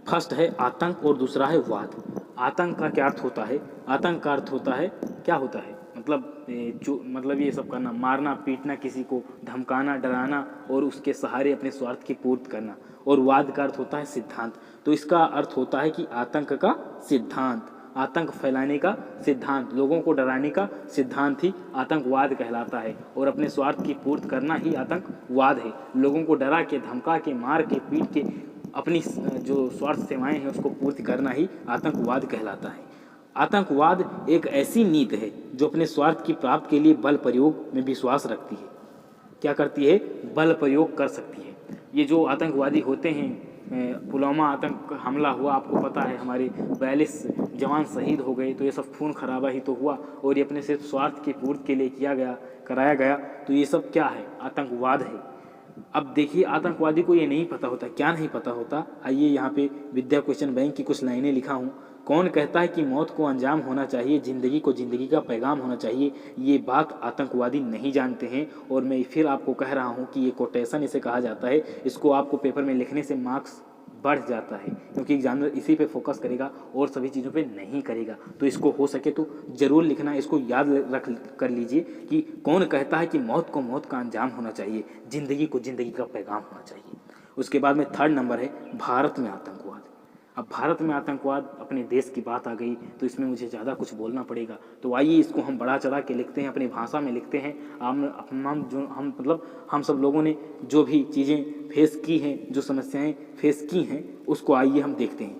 फर्स्ट है आतंक और दूसरा है वाद। आतंक का क्या अर्थ होता है, आतंक का अर्थ होता है, क्या होता है, मतलब ये सब करना, मारना पीटना, किसी को धमकाना, डराना, और उसके सहारे अपने स्वार्थ की पूर्ति करना। और वाद का अर्थ होता है सिद्धांत। तो इसका अर्थ होता है कि आतंक का सिद्धांत, आतंक फैलाने का सिद्धांत, लोगों को डराने का सिद्धांत ही आतंकवाद कहलाता है। और अपने स्वार्थ की पूर्ति करना ही आतंकवाद है। लोगों को डरा के, धमका के, मार के, पीट के अपनी जो स्वार्थ सेवाएं हैं उसको पूर्ति करना ही आतंकवाद कहलाता है। आतंकवाद एक ऐसी नीति है जो अपने स्वार्थ की प्राप्ति के लिए बल प्रयोग में विश्वास रखती है। क्या करती है? बल प्रयोग कर सकती है। ये जो आतंकवादी होते हैं, पुलवामा आतंक हमला हुआ, आपको पता है हमारे 42 जवान शहीद हो गए, तो ये सब खून खराबा ही तो हुआ और ये अपने सिर्फ स्वार्थ की पूर्ति के लिए कराया गया। तो ये सब क्या है? आतंकवाद है। अब देखिए, आतंकवादी को ये नहीं पता होता। क्या नहीं पता होता? आइए यहाँ पे विद्या क्वेश्चन बैंक की कुछ लाइनें लिखा हूँ। कौन कहता है कि मौत को अंजाम होना चाहिए, जिंदगी को जिंदगी का पैगाम होना चाहिए? ये बात आतंकवादी नहीं जानते हैं। और मैं फिर आपको कह रहा हूँ कि ये कोटेशन इसे कहा जाता है। इसको आपको पेपर में लिखने से मार्क्स बढ़ जाता है, क्योंकि एग्जामिनर इसी पे फोकस करेगा और सभी चीज़ों पे नहीं करेगा। तो इसको हो सके तो ज़रूर लिखना, इसको याद रख कर लीजिए कि कौन कहता है कि मौत को मौत का अंजाम होना चाहिए, ज़िंदगी को ज़िंदगी का पैगाम होना चाहिए। उसके बाद में 3rd नंबर है भारत में आतंकवाद। अब भारत में आतंकवाद, अपने देश की बात आ गई तो इसमें मुझे ज़्यादा कुछ बोलना पड़ेगा। तो आइए इसको हम बढ़ा चढ़ा के लिखते हैं, अपनी भाषा में लिखते हैं। हम सब लोगों ने जो भी चीज़ें फेस की हैं, जो समस्याएं फेस की हैं, उसको आइए हम देखते हैं।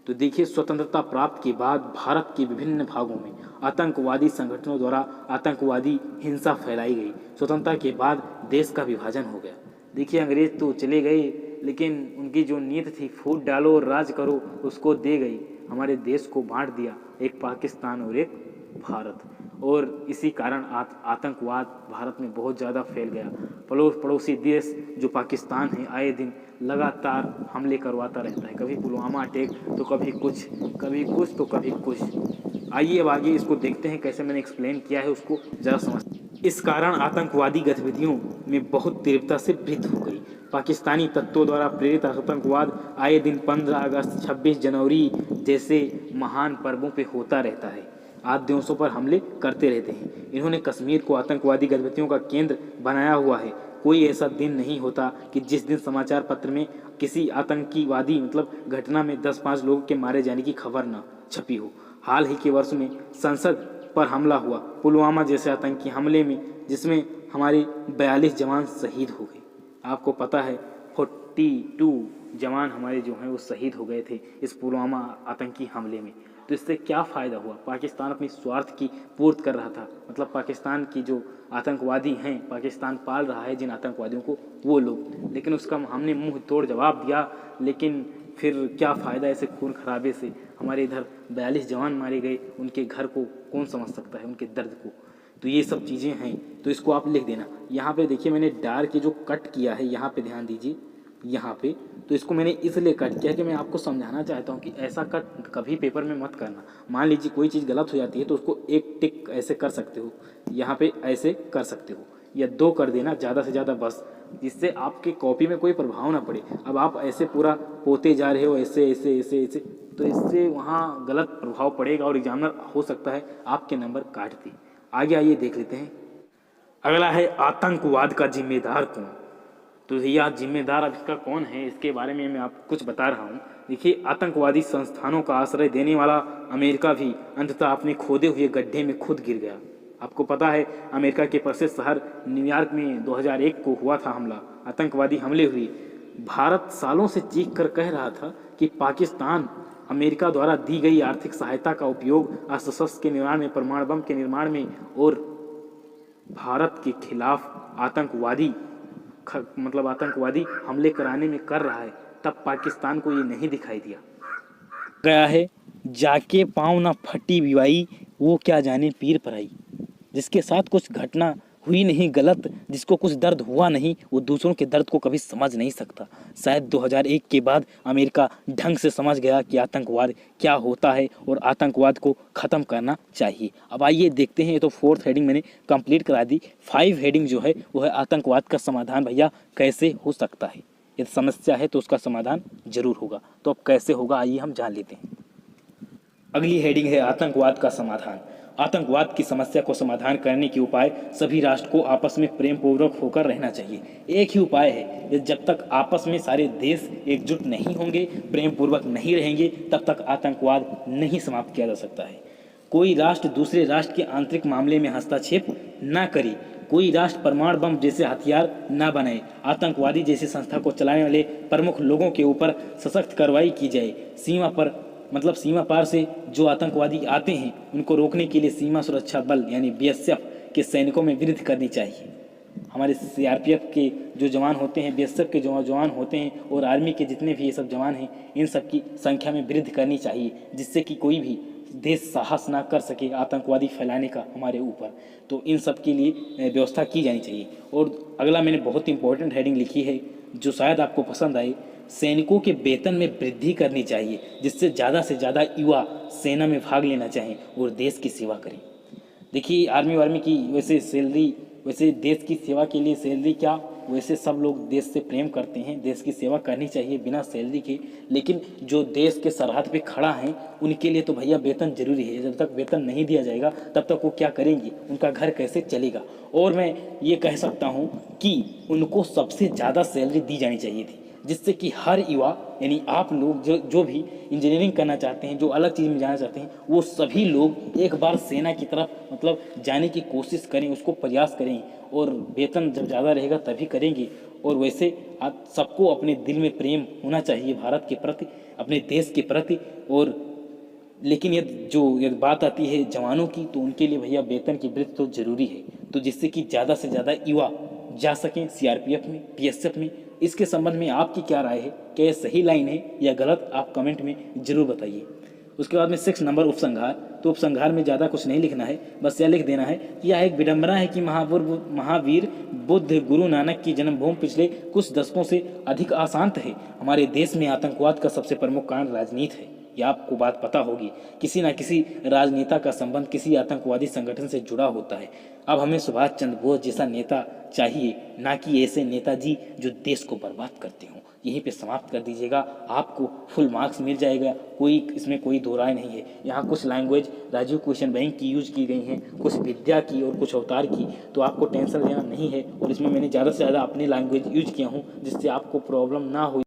तो देखिए, स्वतंत्रता प्राप्त के बाद भारत के विभिन्न भागों में आतंकवादी संगठनों द्वारा आतंकवादी हिंसा फैलाई गई। स्वतंत्रता के बाद देश का विभाजन हो गया। देखिए, अंग्रेज तो चले गए, लेकिन उनकी जो नीति थी फूट डालो और राज करो, उसको दे गई। हमारे देश को बांट दिया, एक पाकिस्तान और एक भारत। और इसी कारण आतंकवाद भारत में बहुत ज़्यादा फैल गया। पड़ोसी देश जो पाकिस्तान है, आए दिन लगातार हमले करवाता रहता है। कभी पुलवामा अटैक तो कभी कुछ, कभी कुछ तो कभी कुछ। आइए अब आगे इसको देखते हैं, कैसे मैंने एक्सप्लेन किया है उसको ज़रा समझते हैं। इस कारण आतंकवादी गतिविधियों में बहुत तीव्रता से वृद्धि हो गई। पाकिस्तानी तत्वों द्वारा प्रेरित आतंकवाद आए दिन 15 अगस्त, 26 जनवरी जैसे महान पर्वों पे होता रहता है। आद दिवसों पर हमले करते रहते हैं। इन्होंने कश्मीर को आतंकवादी गतिविधियों का केंद्र बनाया हुआ है। कोई ऐसा दिन नहीं होता कि जिस दिन समाचार पत्र में किसी आतंकवादी घटना में 10-5 लोगों के मारे जाने की खबर न छपी हो। हाल ही के वर्ष में संसद पर हमला हुआ, पुलवामा जैसे आतंकी हमले में, जिसमें हमारे 42 जवान शहीद हो गए। आपको पता है 42 जवान हमारे जो हैं वो शहीद हो गए थे इस पुलवामा आतंकी हमले में। तो इससे क्या फ़ायदा हुआ? पाकिस्तान अपनी स्वार्थ की पूर्ति कर रहा था। पाकिस्तान की जो आतंकवादी हैं, पाकिस्तान पाल रहा है जिन आतंकवादियों को, वो लोग। लेकिन उसका हमने मुंह तोड़ जवाब दिया। लेकिन फिर क्या फ़ायदा ऐसे खून खराबे से? हमारे इधर 42 जवान मारे गए, उनके घर को कौन समझ सकता है, उनके दर्द को? तो ये सब चीज़ें हैं, तो इसको आप लिख देना। यहाँ पे देखिए, मैंने डार्क जो कट किया है, यहाँ पे ध्यान दीजिए, यहाँ पे। तो इसको मैंने इसलिए कट किया कि मैं आपको समझाना चाहता हूँ कि ऐसा कट कभी पेपर में मत करना। मान लीजिए कोई चीज़ गलत हो जाती है तो उसको एक टिक ऐसे कर सकते हो, यहाँ पे ऐसे कर सकते हो, या 2 कर देना ज़्यादा से ज़्यादा बस, जिससे आपके कॉपी में कोई प्रभाव ना पड़े। अब आप ऐसे पूरा पोते जा रहे हो, ऐसे ऐसे ऐसे ऐसे, तो इससे वहाँ गलत प्रभाव पड़ेगा और एग्जामिनर हो सकता है आपके नंबर काट दे। आगे आइए देख लेते हैं। अगला है आतंकवाद का जिम्मेदार कौन? तो यह जिम्मेदार अब इसका कौन है, इसके बारे में मैं आपको कुछ बता रहा हूँ। देखिए, आतंकवादी संस्थानों का आश्रय देने वाला अमेरिका भी अंततः अपने खोदे हुए गड्ढे में खुद गिर गया। आपको पता है अमेरिका के प्रसिद्ध शहर न्यूयॉर्क में 2001 को हुआ था हमला, आतंकवादी हमले हुए। भारत सालों से चीख कर कह रहा था कि पाकिस्तान अमेरिका द्वारा दी गई आर्थिक सहायता का उपयोग अस्त्र के निर्माण में, परमाणु बम के निर्माण में और भारत के खिलाफ आतंकवादी हमले कराने में कर रहा है। तब पाकिस्तान को ये नहीं दिखाई दिया गया है। जाके पाँव ना फटी विवाई, वो क्या जाने पीर पराई। जिसके साथ कुछ घटना हुई नहीं गलत, जिसको कुछ दर्द हुआ नहीं, वो दूसरों के दर्द को कभी समझ नहीं सकता। शायद 2001 के बाद अमेरिका ढंग से समझ गया कि आतंकवाद क्या होता है और आतंकवाद को ख़त्म करना चाहिए। अब आइए देखते हैं। ये तो 4th हेडिंग मैंने कंप्लीट करा दी। 5 हेडिंग जो है वो है आतंकवाद का समाधान भैया कैसे हो सकता है। यदि समस्या है तो उसका समाधान जरूर होगा। तो अब कैसे होगा आइए हम जान लेते हैं। अगली हेडिंग है आतंकवाद का समाधान। आतंकवाद की समस्या को समाधान करने के उपाय सभी राष्ट्र को आपस में प्रेम पूर्वक होकर रहना चाहिए। एक ही उपाय है, जब तक आपस में सारे देश एकजुट नहीं होंगे, प्रेम पूर्वक नहीं रहेंगे, तब तक आतंकवाद नहीं समाप्त किया जा सकता है। कोई राष्ट्र दूसरे राष्ट्र के आंतरिक मामले में हस्तक्षेप ना करे, कोई राष्ट्र परमाणु बम जैसे हथियार ना बनाए, आतंकवादी जैसी संस्था को चलाने वाले प्रमुख लोगों के ऊपर सशक्त कार्रवाई की जाए। सीमा पार से जो आतंकवादी आते हैं उनको रोकने के लिए सीमा सुरक्षा बल यानी BSF के सैनिकों में वृद्धि करनी चाहिए। हमारे CRPF के जो जवान होते हैं, BSF के जो जवान होते हैं और आर्मी के जितने भी ये सब जवान हैं, इन सब की संख्या में वृद्धि करनी चाहिए, जिससे कि कोई भी देश साहस ना कर सके आतंकवादी फैलाने का हमारे ऊपर। तो इन सब के लिए व्यवस्था की जानी चाहिए। और अगला मैंने बहुत इंपॉर्टेंट हेडिंग लिखी है जो शायद आपको पसंद आए, सैनिकों के वेतन में वृद्धि करनी चाहिए, जिससे ज़्यादा से ज़्यादा युवा सेना में भाग लेना चाहें और देश की सेवा करें। देखिए आर्मी की वैसे देश की सेवा के लिए सैलरी क्या, वैसे सब लोग देश से प्रेम करते हैं, देश की सेवा करनी चाहिए बिना सैलरी के। लेकिन जो देश के सरहद पे खड़ा हैं उनके लिए तो भैया वेतन जरूरी है। जब तक वेतन नहीं दिया जाएगा तब तक वो क्या करेंगे, उनका घर कैसे चलेगा। और मैं ये कह सकता हूँ कि उनको सबसे ज़्यादा सैलरी दी जानी चाहिए थी, जिससे कि हर युवा यानी आप लोग जो भी इंजीनियरिंग करना चाहते हैं, जो अलग चीज़ में जाना चाहते हैं, वो सभी लोग एक बार सेना की तरफ जाने की कोशिश करें, उसको प्रयास करें। और वेतन जब ज़्यादा रहेगा तभी करेंगे। और वैसे आप सबको अपने दिल में प्रेम होना चाहिए भारत के प्रति, अपने देश के प्रति। और लेकिन यदि बात आती है जवानों की, तो उनके लिए भैया वेतन की वृद्धि तो ज़रूरी है, तो जिससे कि ज़्यादा से ज़्यादा युवा जा सकें CRPF में, BSF में। इसके संबंध में आपकी क्या राय है, क्या ये सही लाइन है या गलत, आप कमेंट में ज़रूर बताइए। उसके बाद में 6 नंबर उपसंहार। तो उपसंहार में ज़्यादा कुछ नहीं लिखना है, बस यह लिख देना है कि यह एक विडंबना है कि महावीर बुद्ध गुरु नानक की जन्मभूमि पिछले कुछ दशकों से अधिक अशांत है। हमारे देश में आतंकवाद का सबसे प्रमुख कारण राजनीति है। यह आपको बात पता होगी, किसी न किसी राजनेता का संबंध किसी आतंकवादी संगठन से जुड़ा होता है। अब हमें सुभाष चंद्र बोस जैसा नेता चाहिए, ना कि ऐसे नेताजी जो देश को बर्बाद करते हों। यहीं पे समाप्त कर दीजिएगा, आपको फुल मार्क्स मिल जाएगा, इसमें कोई दो राय नहीं है। यहाँ कुछ लैंग्वेज राजीव क्वेश्चन बैंक की यूज की गई हैं, कुछ विद्या की और कुछ अवतार की, तो आपको टेंशन लेना नहीं है। और इसमें मैंने ज़्यादा से ज़्यादा अपनी लैंग्वेज यूज किया हूँ, जिससे आपको प्रॉब्लम ना हो।